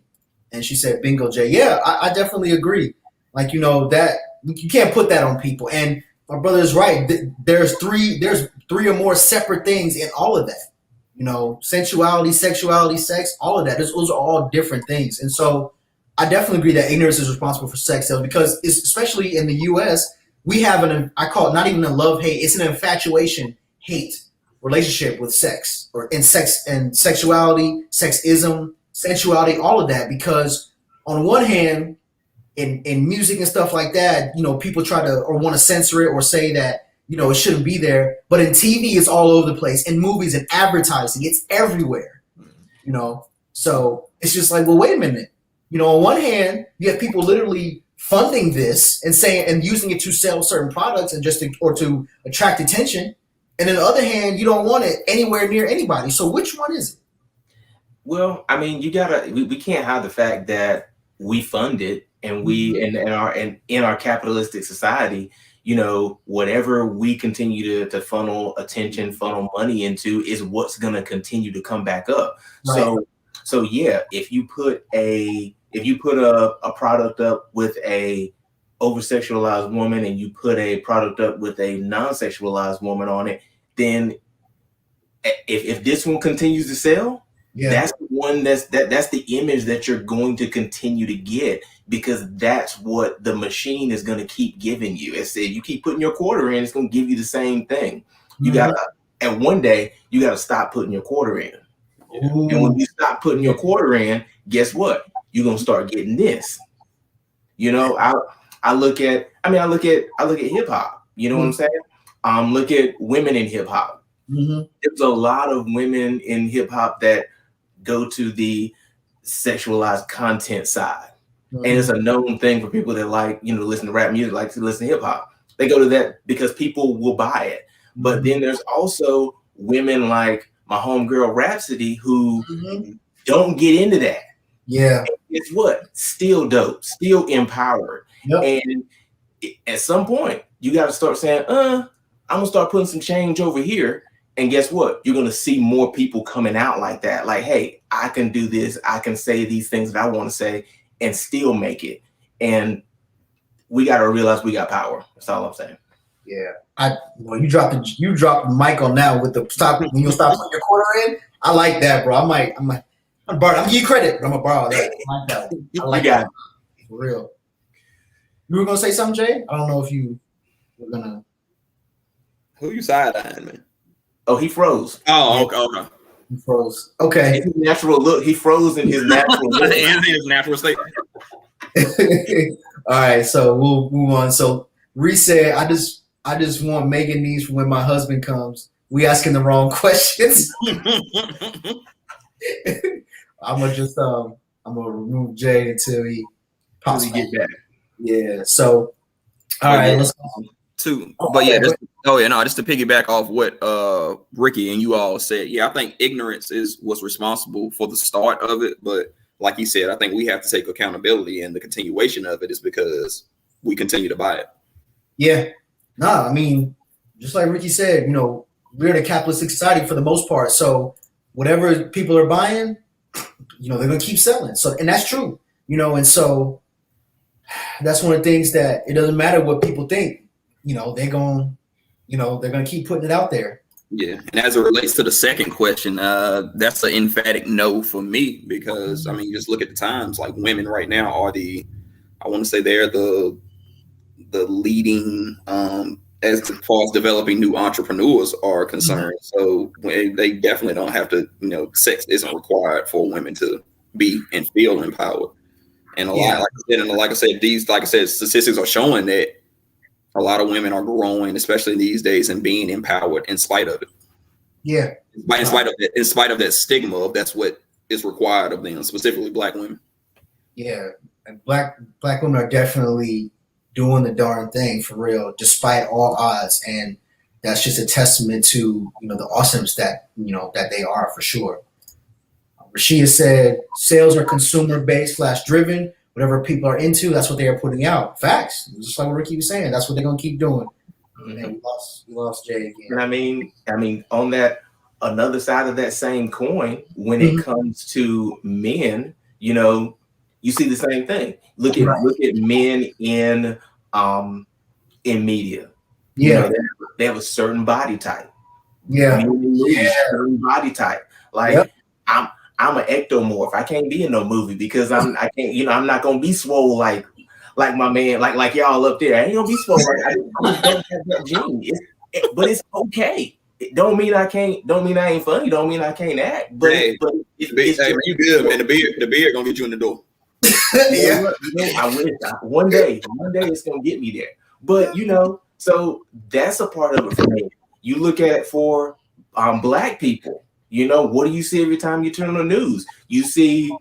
And she said, bingo, Jay. Yeah, I definitely agree. Like, that you can't put that on people. And my brother is right. There's three or more separate things in all of that. Sensuality, sexuality, sex, all of that. Those are all different things. And so I definitely agree that ignorance is responsible for sex sales, because especially in the U.S., we have I call it not even a love-hate, it's an infatuation-hate relationship with sex and sexuality, sexism, sensuality, all of that. Because on one hand, in music and stuff like that, people try to or want to censor it or say that, it shouldn't be there. But in TV, it's all over the place. In movies and advertising, it's everywhere. So it's just like, well, wait a minute. On one hand, you have people literally funding this and saying and using it to sell certain products and to attract attention. And on the other hand, you don't want it anywhere near anybody. So which one is it? Well, I mean, we can't hide the fact that we fund it, and we in our capitalistic society, whatever we continue to funnel attention, funnel money into is what's going to continue to come back up. Right. So yeah, if you put a product up with a over-sexualized woman and you put a product up with a non-sexualized woman on it, then if this one continues to sell, that's the one that's the image that you're going to continue to get, because that's what the machine is going to keep giving you. It said you keep putting your quarter in, it's going to give you the same thing. You gotta, at one day, you got to stop putting your quarter in. Ooh. And when you stop putting your quarter in, guess what? You're going to start getting this. I look at hip hop. You know what I'm saying? Look at women in hip hop. There's a lot of women in hip hop that go to the sexualized content side. And it's a known thing for people that like, listen to rap music, like to listen to hip hop. They go to that because people will buy it. But then there's also women like my homegirl Rhapsody who don't get into that. Yeah. It's what? Still dope, still empowered. And at some point, you got to start saying, I'm going to start putting some change over here. And guess what? You're going to see more people coming out like that. Like, hey, I can do this. I can say these things that I want to say and still make it. And we got to realize we got power. That's all I'm saying. Yeah. You dropped the mic on now with the stop when you stop putting your quarter in. I like that, bro. I'm gonna give you credit, but I'm gonna borrow that. I like that. I like that. For real. You were gonna say something, Jay? I don't know if you were gonna. Who you side-eyeing, man? Oh, he froze. Oh, okay. He froze. Okay. In his natural look. He froze in his natural look. In his natural state. All right, so we'll move on. So Reese said, I just want Megan needs for when my husband comes. We asking the wrong questions. I'm gonna remove Jay until he possibly get back. Yeah. So all right, let's too. But yeah, just to piggyback off what Ricky and you all said. Yeah, I think ignorance was responsible for the start of it, but like he said, I think we have to take accountability, and the continuation of it is because we continue to buy it. Yeah. Nah, I mean, just like Ricky said, we're in a capitalistic society for the most part. So whatever people are buying, they're gonna keep selling. So, and that's true, and so that's one of the things that it doesn't matter what people think, they're gonna keep putting it out there. Yeah, and as it relates to the second question, that's an emphatic no for me because I mean, just look at the times. Like women right now are they're the leading as far as developing new entrepreneurs are concerned. So they definitely don't have to, sex isn't required for women to be and feel empowered. And like I said, statistics are showing that a lot of women are growing, especially these days, and being empowered in spite of it. Yeah. In spite of that stigma of that's what is required of them, specifically Black women. Yeah. And black women are definitely doing the darn thing for real, despite all odds. And that's just a testament to, the awesomeness that, that they are for sure. Rashida said, sales are consumer-based / driven. Whatever people are into, that's what they are putting out. Facts. Just like what Ricky was saying, that's what they're going to keep doing. And we lost Jay again. And I mean, on that, another side of that same coin, when it comes to men, you see the same thing. Look at men in media. Yeah, they have a certain body type. Yeah, certain body type. Like I'm an ectomorph. I can't be in no movie because I can't. I'm not gonna be swole like my man, like y'all up there. I ain't gonna be swole. I don't have that gene. But it's okay. It don't mean I can't. Don't mean I ain't funny. Don't mean I can't act. But you good, man. The beard gonna get you in the door. Yeah, I wish one day it's gonna get me there. But so that's a part of it for me. You look at for Black people. What do you see every time you turn on the news? You see,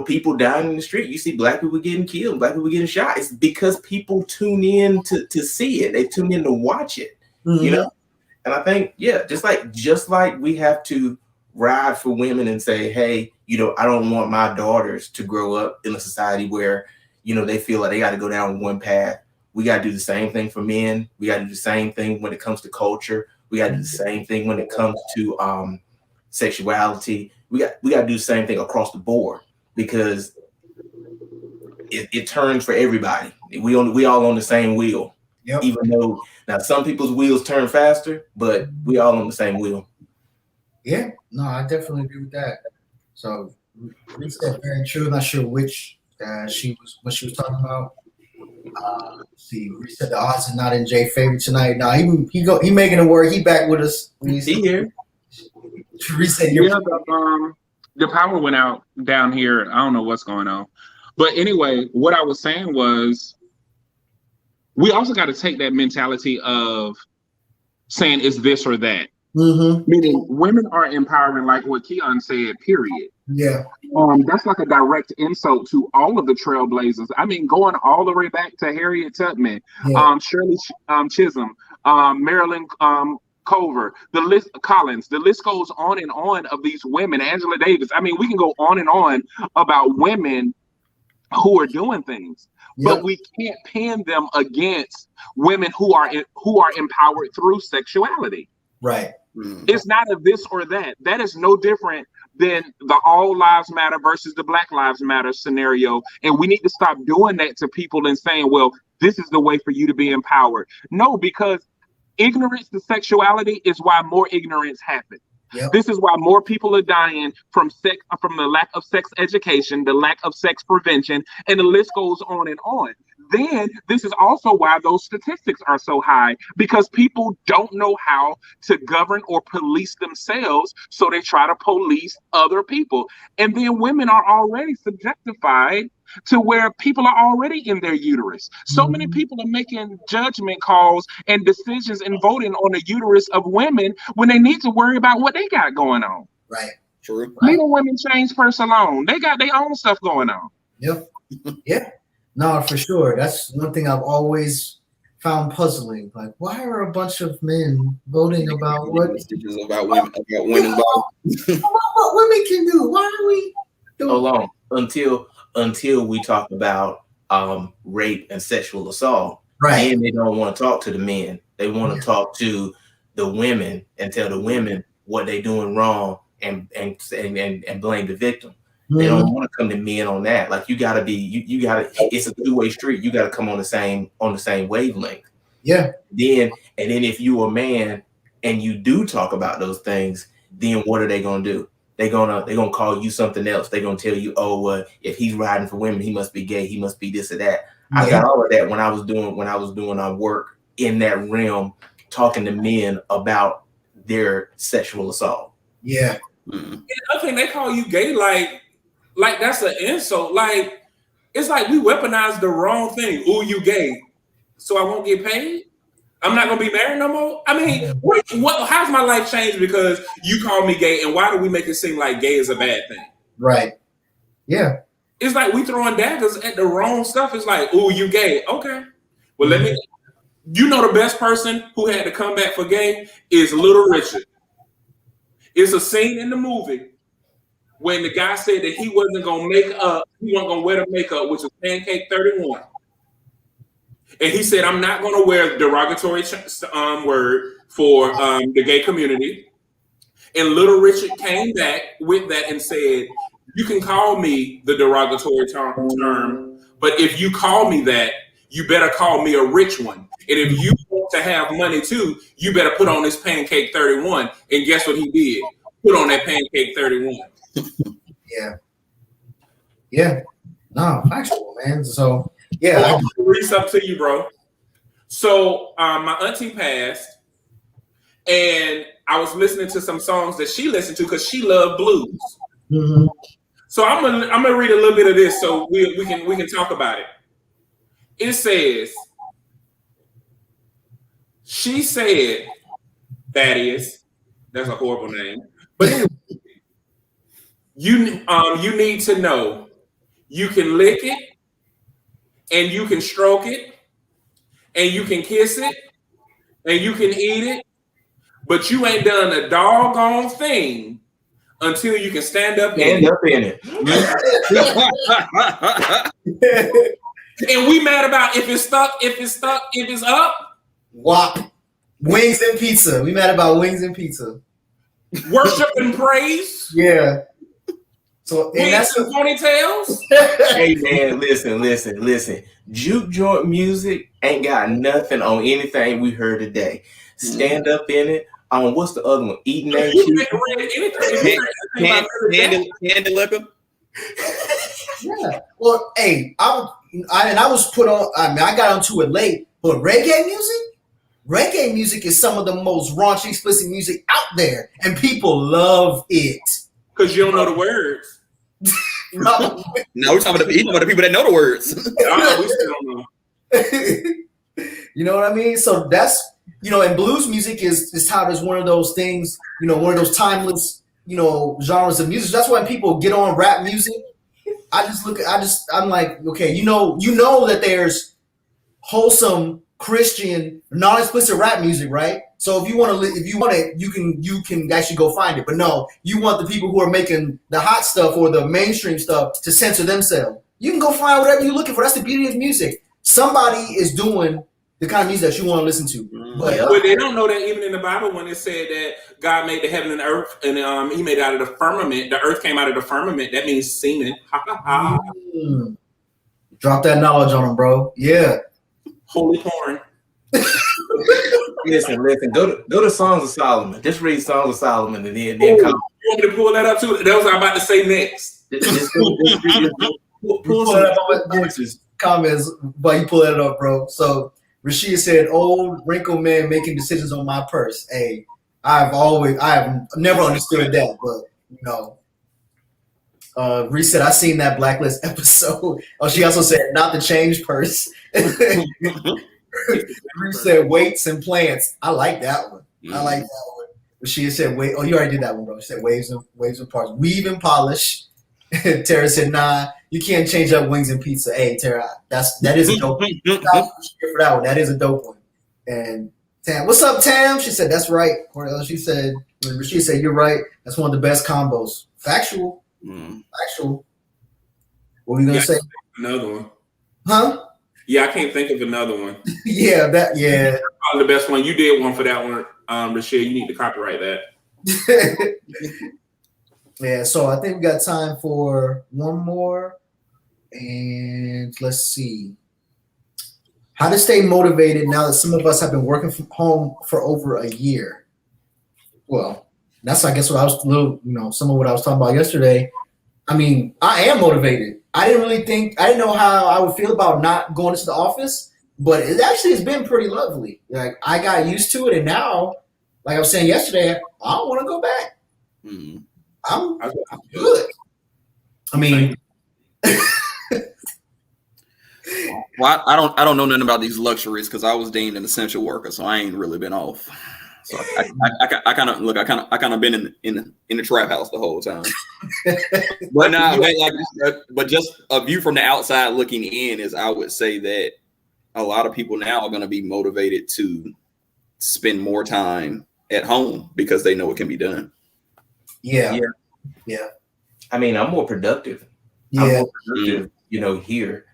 people dying in the street. You see Black people getting killed, Black people getting shot. It's because people tune in to see it. They tune in to watch it. And I think, just like we have to ride for women and say, hey, I don't want my daughters to grow up in a society where, they feel like they got to go down one path. We got to do the same thing for men. We got to do the same thing when it comes to culture. We got to do the same thing when it comes to sexuality. We got to do the same thing across the board because it turns for everybody. We all on the same wheel. Yep. Even though now some people's wheels turn faster, but we all on the same wheel. Yeah, no, I definitely agree with that. So we said very true. Not sure which what she was talking about. See, we said the odds are not in Jay's favor tonight. Now he making it work. He back with us. He here. Reset the power went out down here. I don't know what's going on. But anyway, what I was saying was we also got to take that mentality of saying it's this or that. Mm-hmm. Meaning women are empowering, like what Keon said, period. Yeah. That's like a direct insult to all of the trailblazers. I mean, going all the way back to Harriet Tubman, Shirley Chisholm, Marilyn Culver, the list goes on of these women, Angela Davis. I mean, we can go on about women who are doing things, but we can't pin them against women who are empowered through sexuality. Right. It's not a this or that. That is no different than the all lives matter versus the Black Lives Matter scenario. And we need to stop doing that to people and saying, well, this is the way for you to be empowered. No, because ignorance to sexuality is why more ignorance happens. Yep. This is why more people are dying from the lack of sex education, the lack of sex prevention, and the list goes on and on. Then this is also why those statistics are so high, because people don't know how to govern or police themselves, so they try to police other people. And then women are already subjectified to where people are already in their uterus. So many people are making judgment calls and decisions and voting on the uterus of women when they need to worry about what they got going on. Right. True. Leave a women change purse alone. They got their own stuff going on. Yep. Yeah. No, for sure. That's one thing I've always found puzzling. Like, why are a bunch of men voting about what women's body? what women can do? Why are we doing Hold on. Until we talk about rape and sexual assault, right? Then they don't want to talk to the men. They want to talk to the women and tell the women what they're doing wrong and blame the victim. They don't want to come to men on that. Like, you gotta be, you gotta. It's a two-way street. You gotta come on the same wavelength. Yeah. Then if you're a man and you do talk about those things, then what are they gonna do? They're gonna call you something else. They're gonna tell you, oh, well, if he's riding for women, he must be gay. He must be this or that. Yeah. I got all of that when I was doing our work in that realm, talking to men about their sexual assault. Yeah. And I think they call you gay like that's an insult. Like, it's like we weaponize the wrong thing. Ooh, you gay, so I won't get paid? I'm not gonna be married no more? I mean, what? How's my life changed because you call me gay, and why do we make it seem like gay is a bad thing? Right. Yeah. It's like we throwing daggers at the wrong stuff. It's like, ooh, you gay. Okay. Well, let me. You know, the best person who had to come back for gay is Little Richard. It's a scene in the movie when the guy said that he wasn't gonna wear the makeup, which was Pancake 31. And he said, I'm not going to wear a derogatory word for the gay community. And Little Richard came back with that and said, you can call me the derogatory term, but if you call me that, you better call me a rich one. And if you want to have money too, you better put on this Pancake 31. And guess what he did? Put on that Pancake 31. Yeah. Yeah. No, factual, man. So, yeah. I'll read something to you, bro. So my auntie passed, and I was listening to some songs that she listened to because she loved blues. Mm-hmm. So I'm gonna read a little bit of this so we can talk about it. It says, she said, Thaddeus, that's a horrible name, but anyway, you need to know you can lick it, and you can stroke it, and you can kiss it, and you can eat it, but you ain't done a doggone thing until you can stand up in it. And we mad about if it's stuck, if it's up. WAP. Wings and pizza. We mad about wings and pizza. Worship and praise. Yeah. So, and that's the ponytails. Hey man, listen. Juke joint music ain't got nothing on anything we heard today. Stand up in it. What's the other one? Eating that Candy liquor. Yeah. Well, hey, I was put on. I mean, I got onto it late, but reggae music is some of the most raunchy, explicit music out there, and people love it. Because you don't know the words. No, we're talking about the people that know the words. We still don't know. You know what I mean? So that's, and blues music is touted as one of those things, one of those timeless, genres of music. That's why when people get on rap music, I'm like, okay, you know that there's wholesome Christian, non-explicit rap music, right? So if you want it, you can actually go find it. But no, you want the people who are making the hot stuff or the mainstream stuff to censor themselves. You can go find whatever you're looking for. That's the beauty of music. Somebody is doing the kind of music that you want to listen to. But they don't know that even in the Bible when it said that God made the heaven and the earth and he made it out of the firmament. The earth came out of the firmament. That means semen. Ha, ha, ha. Drop that knowledge on them, bro. Yeah. Holy porn. Listen. Go to Songs of Solomon. Just read Songs of Solomon and then come. You want me to pull that up too? That was what I'm about to say next. Pull that up comments, but you pull that up, bro. So Rashid said, "Old wrinkled man making decisions on my purse." Hey, I have never understood that, but Reese said, "I seen that Blacklist episode." Oh, she also said, "Not the change purse." Reese said, "Weights and plants." I like that one. I like that one. She said, "Wait." Oh, you already did that one, bro. She said, "Waves and parts, weave and polish." Tara said, "Nah, you can't change up wings and pizza." Hey, Tara, that is a dope one. For that one, that is a dope one. And Tam, what's up, Tam? She said, "That's right." Cordell, she said, "You're right. That's one of the best combos." Factual. Factual. What were you gonna say? Another one. Huh? Yeah, I can't think of another one. Yeah. Probably the best one. You did one for that one, Rashid. You need to copyright that. Yeah, so I think we got time for one more. And let's see. How to stay motivated now that some of us have been working from home for over a year. Well, that's, I guess, what I was some of what I was talking about yesterday. I mean, I am motivated. I didn't know how I would feel about not going into the office, but it actually has been pretty lovely. Like, I got used to it, and now, like I was saying yesterday, I don't want to go back. I'm good. I mean, well, I don't know nothing about these luxuries because I was deemed an essential worker, so I ain't really been off. So I kind of been in the trap house the whole time. But just a view from the outside looking in is, I would say that a lot of people now are going to be motivated to spend more time at home because they know it can be done. Yeah. I mean, I'm more productive. Yeah. I'm more productive, here,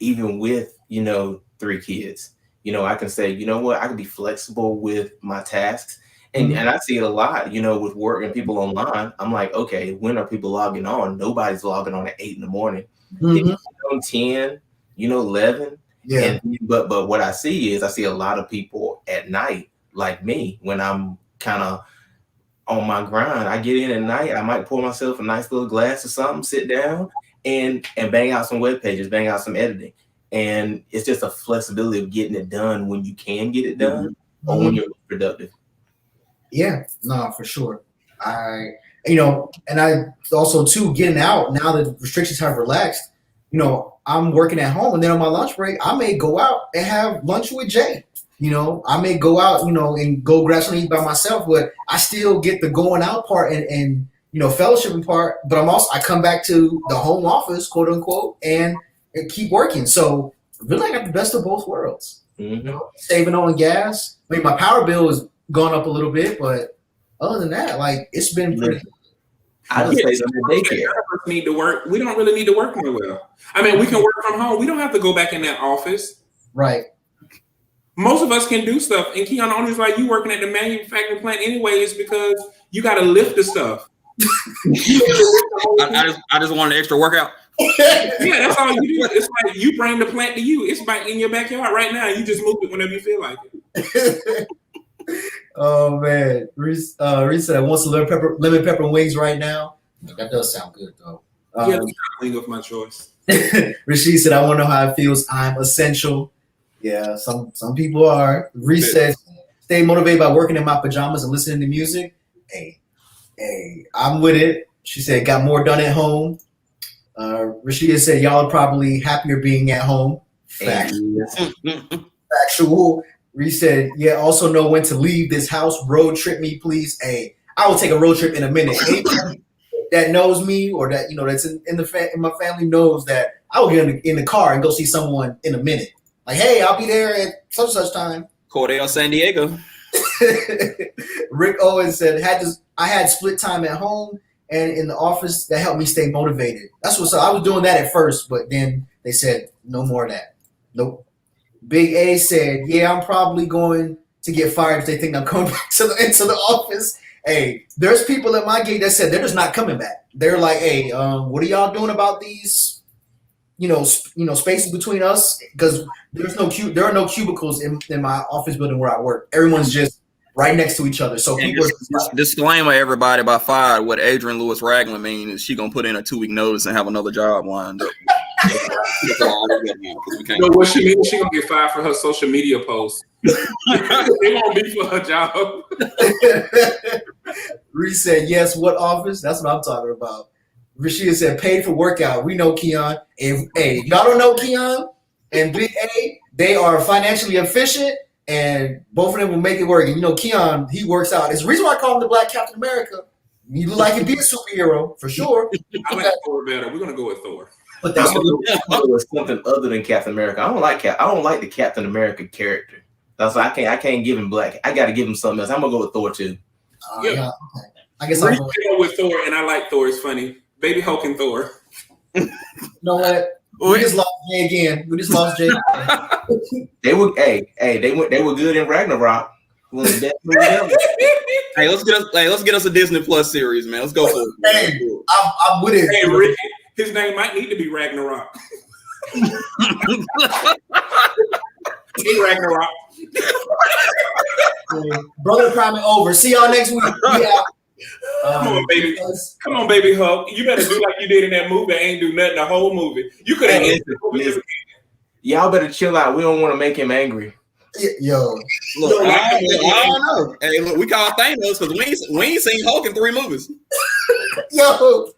even with, 3 kids. I can say, you know what, I can be flexible with my tasks. And I see it a lot, with work and people online. I'm like, okay, when are people logging on? Nobody's logging on at 8 in the morning. Mm-hmm. 10, 11. Yeah. But what I see is a lot of people at night, like me, when I'm kind of on my grind. I get in at night, I might pour myself a nice little glass of something, sit down and bang out some web pages, bang out some editing. And it's just a flexibility of getting it done when you can get it done or when you're productive. Yeah, no, for sure. And I also too, getting out now that restrictions have relaxed, I'm working at home, and then on my lunch break, I may go out and have lunch with Jay. I may go out, and go grab something to eat by myself, but I still get the going out part and fellowshipping part. But I come back to the home office, quote unquote, and keep working. So really, I got the best of both worlds. Saving on gas. I mean, my power bill has gone up a little bit, but other than that, it's been pretty. I would say daycare. Need to work. We don't really need to work nowhere. I mean, we can work from home. We don't have to go back in that office. Right. Most of us can do stuff. And Keon, the only reason why you working at the manufacturing plant anyway is because you got to lift the stuff. I just want an extra workout. Yeah, that's all you do. It's like you bring the plant to you. It's back in your backyard right now. You just move it whenever you feel like it. Oh man, Reese said, "I want some lemon pepper wings right now." That does sound good though. Yeah, wing of my choice. Rashid said, "I want to know how it feels. I'm essential." Yeah, some people are. Reese said, "Stay motivated by working in my pajamas and listening to music." Hey, I'm with it. She said, "Got more done at home." Rashida said, "Y'all are probably happier being at home." Fact. Factual. He said, yeah, also know when to leave this house. Road trip me, please. Hey, I will take a road trip in a minute. Anybody that knows me or that, that's in my family knows that I will get in the car and go see someone in a minute. Like, hey, I'll be there at such time. Cordell, San Diego. Rick Owens said, I had split time at home and in the office that helped me stay motivated. That's what's up. I was doing that at first, but then they said, no more of that. Nope. Big A said, yeah, I'm probably going to get fired if they think I'm coming back into the office. Hey, there's people at my gate that said they're just not coming back. They're like, hey, what are y'all doing about these, spaces between us? Because there are no cubicles in my office building where I work. Everyone's just right next to each other. So and people disclaimer, everybody, by fired, what Adrian Lewis Ragland means is she gonna put in a 2-week notice and have another job lined up. No, what she means, she gonna get fired for her social media posts. It won't be for her job. Reese said, yes, what office? That's what I'm talking about. Rashida said, paid for workout. We know Keon. And hey, y'all don't know Keon and Big A, they are financially efficient and both of them will make it work. And Keon, he works out. It's the reason why I call him the Black Captain America. You look like he'd be a superhero for sure. I like Thor better. We're gonna go with Thor. But that's what something other than Captain America. I don't like the Captain America character. That's why I can't give him black. I got to give him something else. I'm gonna go with Thor too. Yeah. Okay. I guess I'll go with Thor, and I like Thor. It's funny, Baby Hulk and Thor. You know what? We just lost Jay again. They were they were good in Ragnarok. Hey, let's get us a Disney Plus series, man. Let's go for it. Hey, I'm with it. Hey, Rick, his name might need to be Ragnarok. Hey, Ragnarok. Brother Prime over. See y'all next week. Yeah. Come on, baby. Come on, baby Hulk. You better do like you did in that movie. Ain't do nothing the whole movie. You could have. Y'all better chill out. We don't want to make him angry. Yo, look, I don't know. Hey, look, we call Thanos because we ain't seen Hulk in 3 movies. Yo.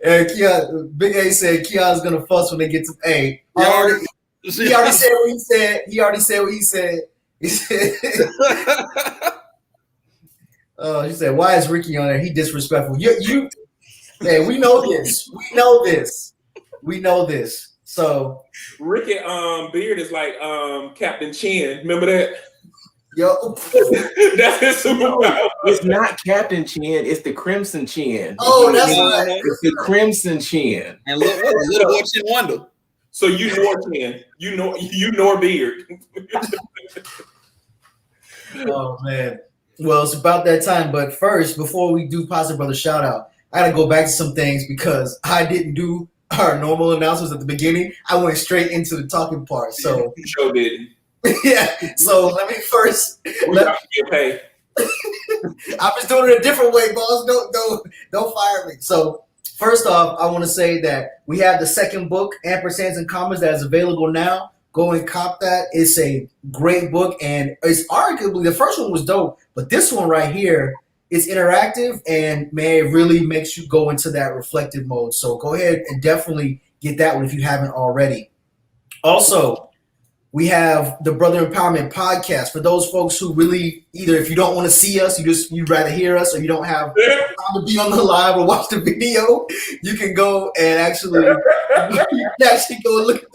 And Keon, Big A said Keon's gonna fuss when they get to A. He already said what he said. He said. Oh, she said, "Why is Ricky on there? He disrespectful." You. Hey, we know this. We know this. So Ricky beard is like Captain Chin. Remember that? Yo, that's his superpower. It's not Captain Chin. It's the Crimson Chin. Oh, that's right. It's the Crimson Chin. And little boy Chin Wonder. So you know Chin. You know beard. Oh man. Well, it's about that time. But first, before we do Positive Brother shout out, I gotta go back to some things because I didn't do our normal announcements at the beginning. I went straight into the talking part. So you sure didn't. Yeah. So let me first. Get paid. I'm just doing it a different way, boss. Don't fire me. So first off, I want to say that we have the second book, Ampersands and Commas, that is available now. Go and cop that. It's a great book, and it's arguably the first one was dope, but this one right here is interactive, and man, it really makes you go into that reflective mode. So go ahead and definitely get that one if you haven't already. Also, we have the Brother Empowerment podcast for those folks who really either if you don't want to see us, you'd rather hear us, or you don't have time to be on the live or watch the video. You can go and actually go and look at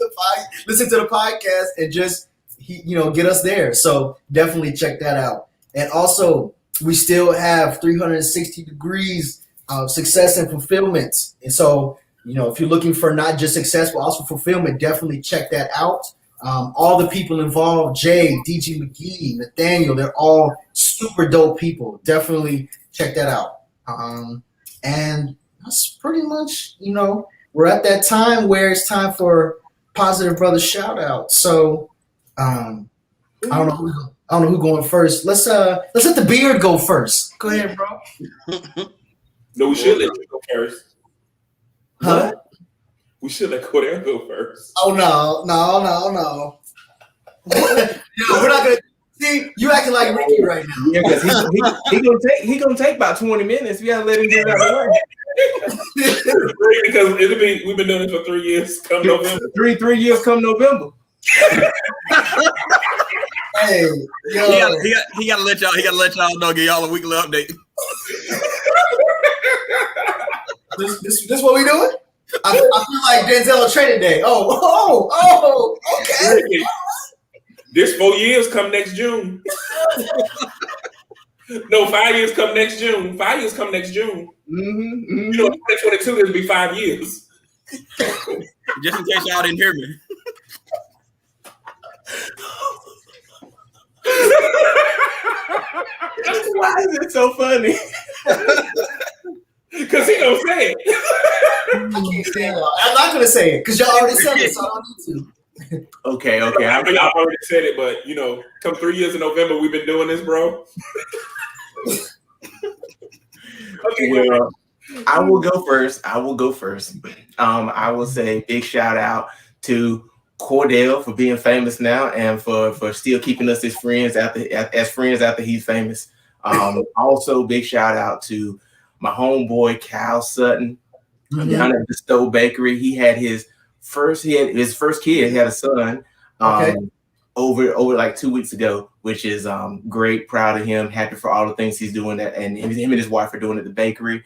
listen to the podcast and just get us there. So definitely check that out. And also, we still have 360 degrees of success and fulfillment. And so if you're looking for not just success but also fulfillment, definitely check that out. All the people involved, Jay, DG McGee, Nathaniel, they're all super dope people. Definitely check that out. And that's pretty much, we're at that time where it's time for Positive Brother shout out. So I don't know who going first. Let's let the beard go first. Go ahead, bro. No, we should let you go first. Huh? We should let Cordell go first. Oh no. We're not gonna see you acting like Ricky right now. Yeah, because he gonna take about 20 minutes. We gotta let him get it out of the way. Because we've been doing it for 3 years. Come November. 3 years come November. Hey, yo. He gotta let y'all know, give y'all a weekly update. This what we doing? I feel like Denzel Training Day. Oh, okay. This 4 years come next June. No, 5 years come next June. 5 years come next June. Mm-hmm. You know, 2022 is be 5 years. Just in case y'all didn't hear me. Why is it so funny? Because he don't say it. I can't say it. I'm not gonna say it because y'all already said it, so I don't need to. Okay. I know y'all already said it, but you know, come 3 years in November, we've been doing this, bro. Okay, well, I will go first. I will say big shout out to Cordell for being famous now and for still keeping us as friends after he's famous. Also, big shout out to my homeboy Cal Sutton down at the Stowe Bakery. He had his first kid. He had a son over like 2 weeks ago, which is great. Proud of him. Happy for all the things he's doing that, and him and his wife are doing at the bakery.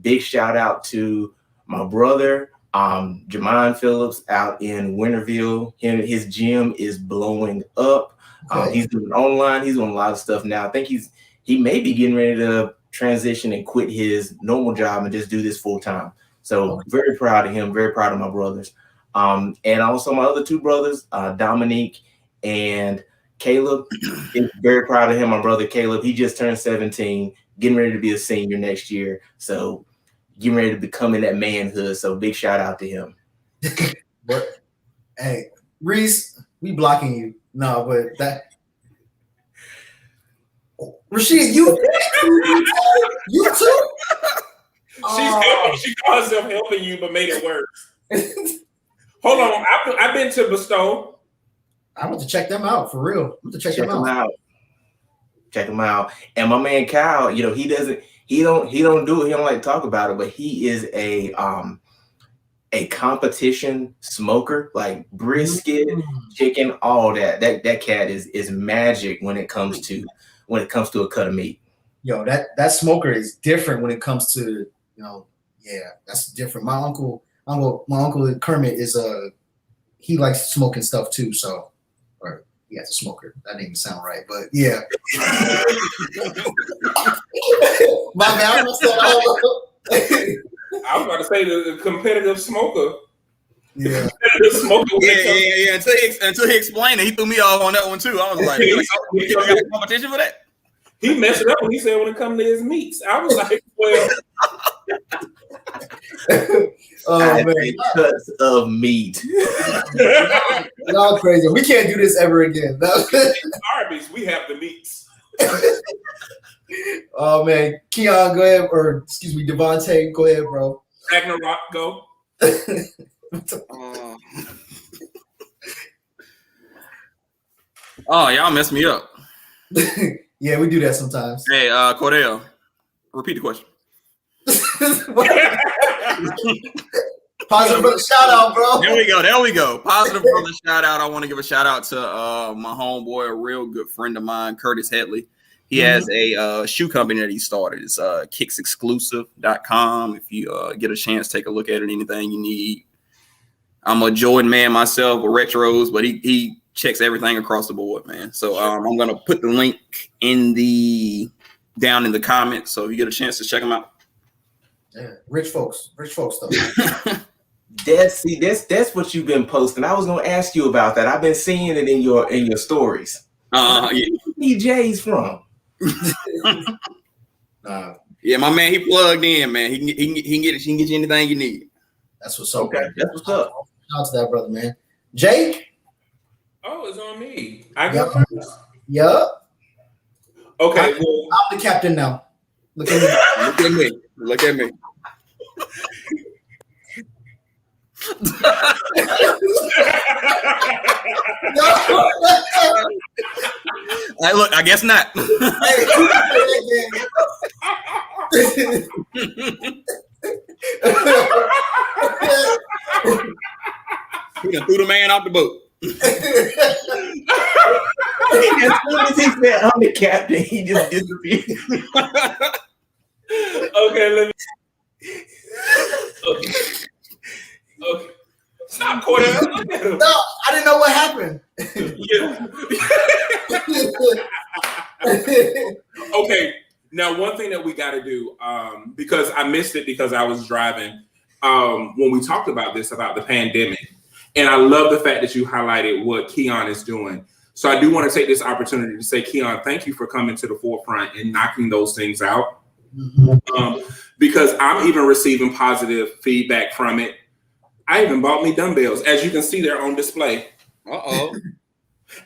Big shout out to my brother, Jermaine Phillips out in Winterville. His gym is blowing up. He's doing online. He's doing a lot of stuff now. I think he may be getting ready to transition and quit his normal job and just do this full time. So very proud of him. Very proud of my brothers. And also my other two brothers, Dominique and Caleb. Very proud of him. My brother Caleb, he just turned 17, getting ready to be a senior next year. So getting ready to become in that manhood. So big shout out to him. Hey, Reese, we blocking you. No, but that Rashid, you too? She called herself helping you, but made it worse. Hold on, I've been to Bestow. I want to check them out for real. I want to check them out. Check them out. And my man Kyle, you know, he don't do it. He don't like to talk about it, but he is a competition smoker, like brisket, chicken, all that. That cat is magic when it comes to a cut of meat. Yo, that smoker is different when it comes to, that's different. My uncle Kermit is he likes smoking stuff too, so he has a smoker. That didn't even sound right, but yeah. My bad. I was about to say the competitive smoker. Yeah. Yeah. Until he explained it, he threw me off on that one too. I was like, you got a competition for that? He messed it up when he said when it comes to his meats. I was like, well. Man, cuts of meat. Y'all crazy. We can't do this ever again. Arby's, we have the meats. Oh man, Keon, go ahead, or excuse me, Devontae, go ahead, bro. Ragnarok, go. Oh, y'all messed me up. Yeah, we do that sometimes. Hey, Cordell, repeat the question. Positive brother shout out, bro. There we go. Positive brother shout out. I want to give a shout out to my homeboy, a real good friend of mine, Curtis Headley. He has a shoe company that he started. It's kicksexclusive.com. If you get a chance, take a look at it. Anything you need. I'm a Jordan man myself with retros, but he checks everything across the board, man. So I'm gonna put the link down in the comments. So if you get a chance to check them out. Yeah, rich folks stuff. That's what you've been posting. I was gonna ask you about that. I've been seeing it in your stories. Yeah. DJ's from. Yeah, my man, he plugged in, man. He can get you anything you need. That's what's up. Okay, that's what's up. Shout out to that brother, man. Jake? Oh, it's on me. I go first. Yup. Okay, I'm the captain now. Look at me. Look at me. Hey, look, I guess not. He done threw the man off the boat. As soon as he said I'm the captain, he just disappeared. Okay, let me. Okay. Stop, Cordell. Look at him. No, I didn't know what happened. Yeah. Okay. Now, one thing that we got to do, because I missed it because I was driving when we talked about this, about the pandemic. And I love the fact that you highlighted what Keon is doing. So I do want to take this opportunity to say, Keon, thank you for coming to the forefront and knocking those things out. Because I'm even receiving positive feedback from it. I even bought me dumbbells. As you can see, they're on display. Uh-oh.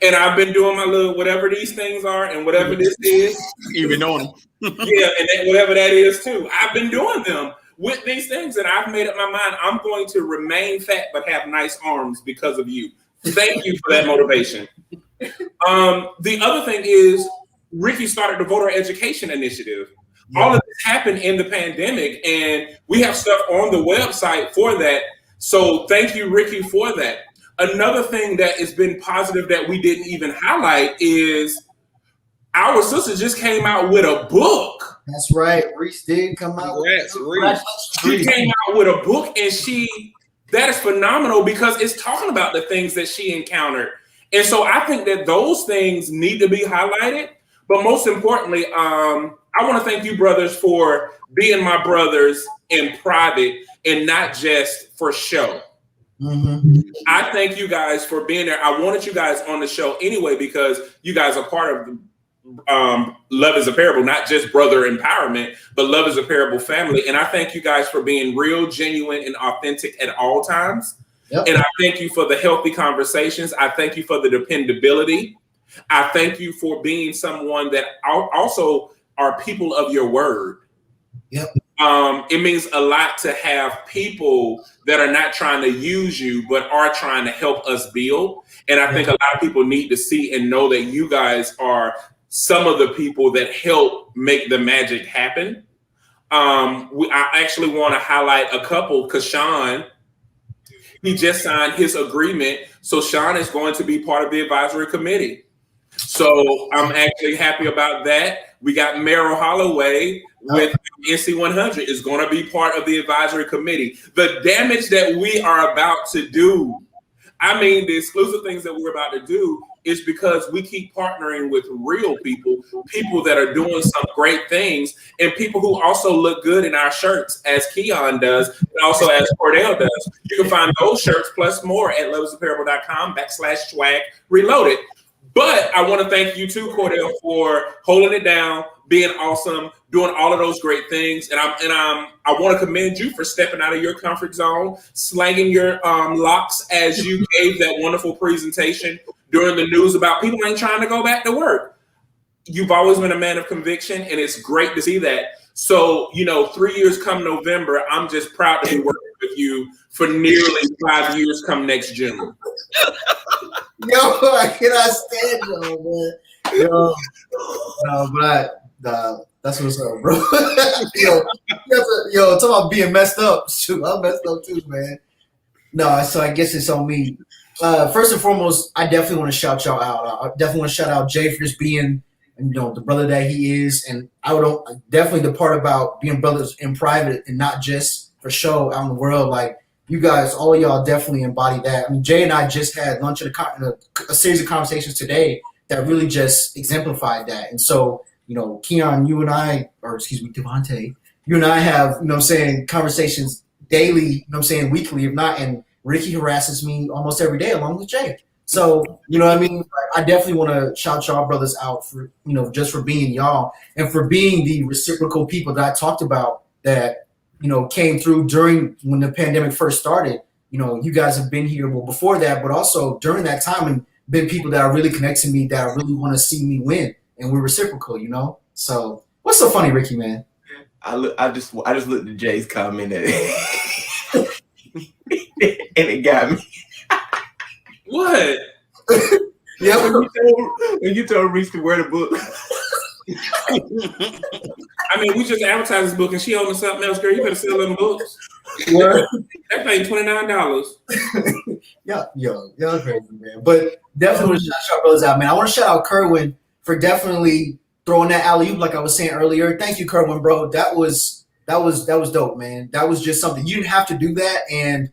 And I've been doing my little whatever these things are and whatever this is. Even on them. Yeah, and whatever that is too. I've been doing them with these things, and I've made up my mind. I'm going to remain fat but have nice arms because of you. Thank you for that motivation. The other thing is Ricky started the voter education initiative. Yeah. All of this happened in the pandemic, and we have stuff on the website for that. So thank you, Ricky, for that. Another thing that has been positive that we didn't even highlight is our sister just came out with a book. That's right. Reese did come out. Yes, Reese. She came out with a book, and that is phenomenal because it's talking about the things that she encountered. And so I think that those things need to be highlighted. But most importantly, I want to thank you, brothers, for being my brothers in private and not just for show. Mm-hmm. I thank you guys for being there. I wanted you guys on the show anyway because you guys are part of Love is a Parable, not just brother empowerment, but Love is a Parable family. And I thank you guys for being real, genuine, and authentic at all times. Yep. And I thank you for the healthy conversations. I thank you for the dependability. I thank you for being someone that also are people of your word. Yep. It means a lot to have people that are not trying to use you, but are trying to help us build. And I think a lot of people need to see and know that you guys are some of the people that help make the magic happen. I actually want to highlight a couple because Sean, he just signed his agreement. So Sean is going to be part of the advisory committee. So I'm actually happy about that. We got Merrill Holloway with NC 100 is going to be part of the advisory committee. The damage that we are about to do, I mean, the exclusive things that we're about to do is because we keep partnering with real people that are doing some great things, and people who also look good in our shirts, as Keon does, and also as Cordell does. You can find those shirts plus more at lovesapparable.com/swag reloaded. But I want to thank you too, Cordell, for holding it down, being awesome, doing all of those great things. And I want to commend you for stepping out of your comfort zone, slanging your locks as you gave that wonderful presentation during the news about people ain't trying to go back to work. You've always been a man of conviction, and it's great to see that. So, 3 years come November, I'm just proud to be working with you for nearly 5 years come next June. Yo, I cannot stand y'all, man. Yo, no, but that's what's up, bro. yo, talk about being messed up. Shoot, I'm messed up too, man. No, so I guess it's on me. First and foremost, I definitely want to shout y'all out. I definitely want to shout out Jay for just being, the brother that he is, and I would definitely the part about being brothers in private and not just for show out in the world. Like you guys, all of y'all definitely embody that. I mean, Jay and I just had lunch in a series of conversations today that really just exemplified that. And so, Keon, you and I, or excuse me, Devontae, you and I have, conversations daily, weekly, if not, and Ricky harasses me almost every day along with Jay. So, I definitely want to shout y'all brothers out for, just for being y'all and for being the reciprocal people that I talked about that, came through during when the pandemic first started. You guys have been here, well, before that, but also during that time and been people that are really connected to me that I really want to see me win. And we're reciprocal, So what's so funny, Ricky, man? I just looked at Jay's comment and it got me. What? Yeah, when you told Reese to wear the book. I mean, we just advertised this book and she owning something else, girl. You better sell them books. What? That thing $29. Y'all crazy, man. But definitely want to shout our brothers out, man. I want to shout out Kerwin for definitely throwing that alley-oop like I was saying earlier. Thank you, Kerwin, bro. That was dope, man. That was just something. You didn't have to do that, and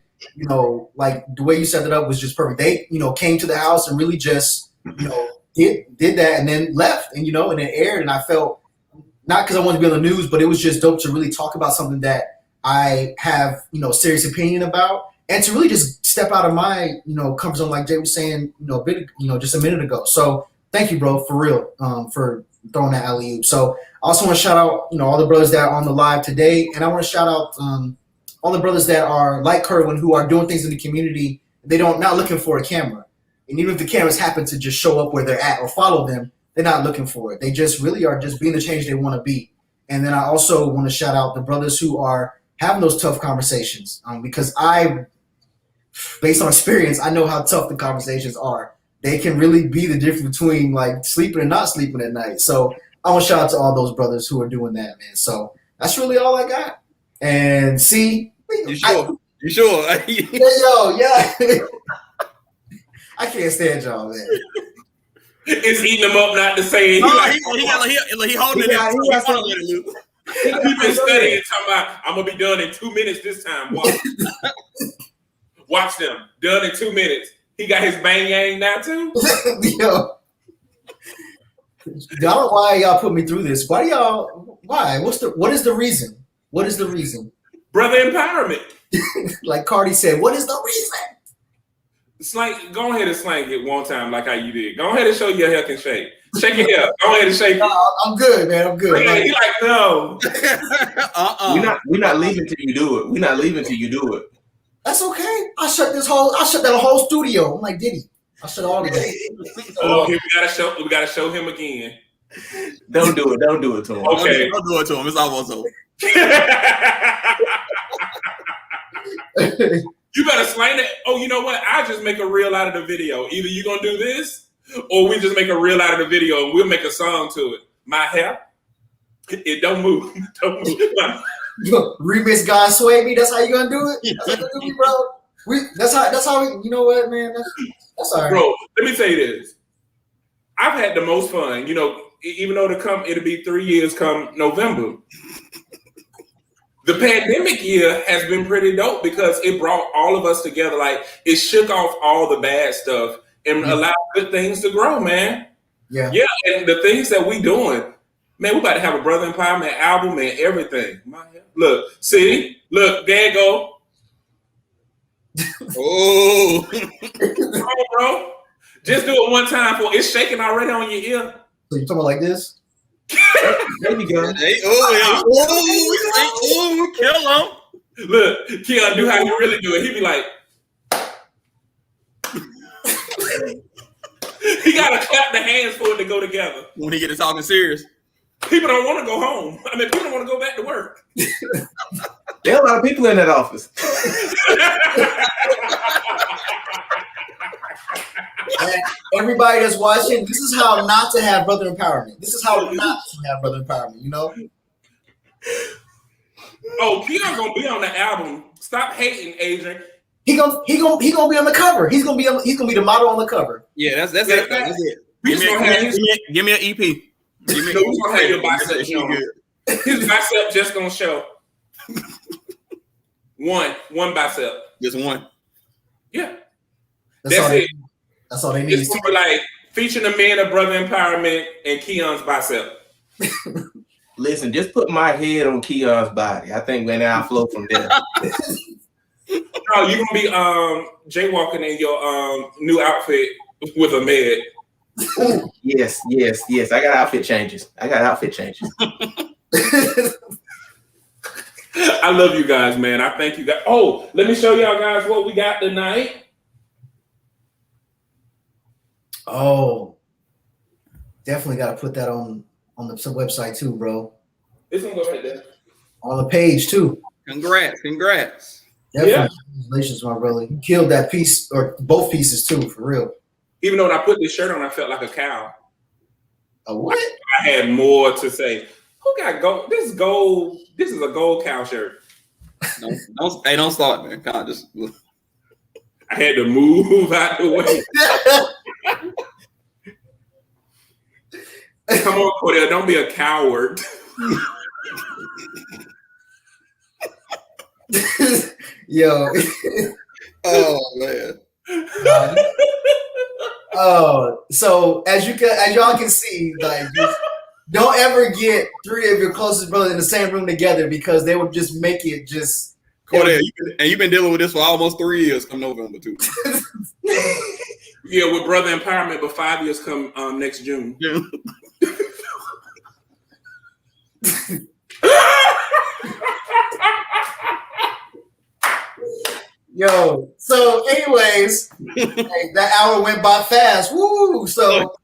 like the way you set it up was just perfect. They, came to the house and really just, did that and then left, and and it aired, and I felt, not because I wanted to be on the news, but it was just dope to really talk about something that I have, serious opinion about, and to really just step out of my, comfort zone, like Jay was saying, just a minute ago. So thank you, bro, for real, for throwing that alley-oop. So I also want to shout out, all the brothers that are on the live today, and I want to shout out all the brothers that are like Kerwin, who are doing things in the community. They not looking for a camera, and even if the cameras happen to just show up where they're at or follow them, they're not looking for it. They just really are just being the change they want to be. And then I also want to shout out the brothers who are having those tough conversations, because based on experience, I know how tough the conversations are. They can really be the difference between like sleeping and not sleeping at night. So I want to shout out to all those brothers who are doing that, man. So that's really all I got. And see, you sure? Yeah. I can't stand y'all, man. It's eating him up not to say. He holding it. He been studying, talking about, I'm gonna be done in 2 minutes this time. Watch them. Done in 2 minutes. He got his bang yang now too. Yo, I don't know why y'all put me through this. Why? What is the reason? What is the reason? Brother empowerment. Like Cardi said, what is the reason? Slang, go ahead and slang it one time like how you did. Go ahead and show your hair can shake. Shake your hair. Go ahead and shake it. I'm good, man. I'm good. Yeah, he like, no. We're not leaving till you do it. We're not leaving till you do it. That's okay. I shut that whole studio. I'm like Diddy. I shut all of that. Oh, here we gotta show him again. Don't do it. Don't do it to him. Okay. Don't do it to him. It's almost over. You better slang it. Oh, you know what? I'll just make a reel out of the video. Either you gonna do this, or we just make a reel out of the video and we'll make a song to it. My hair, it don't move. Don't move. Remix God Sway Me. That's how you gonna do it? That's how you do me, bro. That's how you know what, man? That's all right. Bro, let me tell you this. I've had the most fun. Even though it'll be 3 years come November. The pandemic year has been pretty dope because it brought all of us together. Like, it shook off all the bad stuff and allowed good things to grow, man. Yeah. Yeah, and the things that we doing, man, we about to have a Brother Empowerment album and everything. Look, see? Look, there you go. Oh. Come on, bro. Just do it one time for it's shaking already on your ear. So you talking about like this? There we go. Kill him. Look, Keon, do how you really do it. He be like, he gotta clap the hands for it to go together. When he get talking serious. People don't want to go home. I mean, people don't want to go back to work. There are a lot of people in that office. And everybody that's watching, this is how not to have brother empowerment. This is how not to have brother empowerment, Oh, Keon's gonna be on the album. Stop hating, Adrian. He gonna be on the cover. He's gonna be the model on the cover. Yeah, that's it. That's it. Give me an EP. He's gonna have your bicep show. His bicep just gonna show. One bicep. Just one. Yeah. That's it. That's all they need. It's more like featuring the men of Brother Empowerment and Keon's bicep. Listen, just put my head on Keon's body. I think then I'll flow from there. No, you're gonna be jaywalking in your new outfit with a med. Ooh, yes. I got outfit changes. I love you guys, man. I thank you guys. Oh, let me show y'all guys what we got tonight. Oh, definitely got to put that on the website too, bro. It's gonna go right there. On the page too. Congrats. Definitely. Yeah. Congratulations, my brother. You killed that piece, or both pieces too, for real. Even though when I put this shirt on, I felt like a cow. A what? I had more to say. Who got gold? This is gold. This is a gold cow shirt. Don't start, man. God, just look. I had to move out the way. Come on, Cordell, don't be a coward. Yo. Oh man. Oh, so as y'all can see, like, don't ever get 3 of your closest brothers in the same room together because they would just make it just. Cordell, you've been dealing with this for almost 3 years. Come November too. Yeah, with Brother Empowerment, but 5 years come next June. Yeah. Yo, so anyways, that hour went by fast. Woo! So,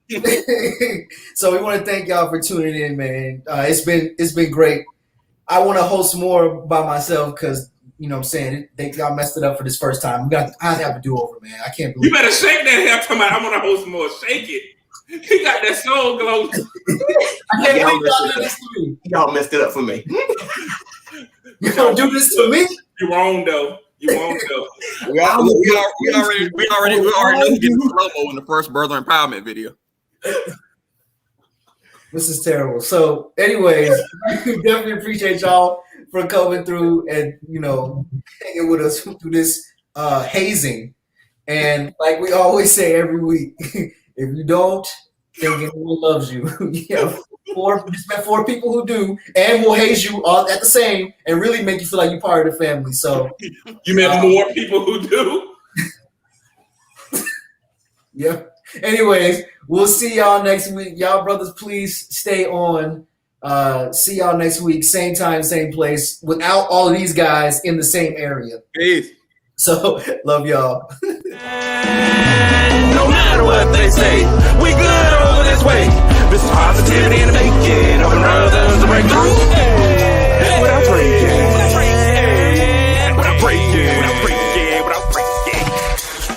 so we want to thank y'all for tuning in, man. It's been great. I want to host more by myself because you know what I'm saying y'all messed it up for this first time. I have to do over, man. I can't believe. You better shake that hair. Come on, I'm gonna host more. Shake it. He got that soul glow. I can't believe y'all did this to me. Y'all messed it up for me. You don't do this to me. You wrong though. You won't go. We already know he did slow-mo in the first Brother Empowerment video. This is terrible. So, anyways, we definitely appreciate y'all for coming through and hanging with us through this hazing. And like we always say every week, if you don't, then anyone loves you. Just met 4 people who do, and will haze you all at the same, and really make you feel like you're part of the family. So you met more people who do. Yeah. Anyways, we'll see y'all next week. Y'all brothers, please stay on. See y'all next week, same time, same place, without all of these guys in the same area. Peace. So love y'all. No matter what they say, we good over this way. This is positivity in the making. Helping brothers to break through.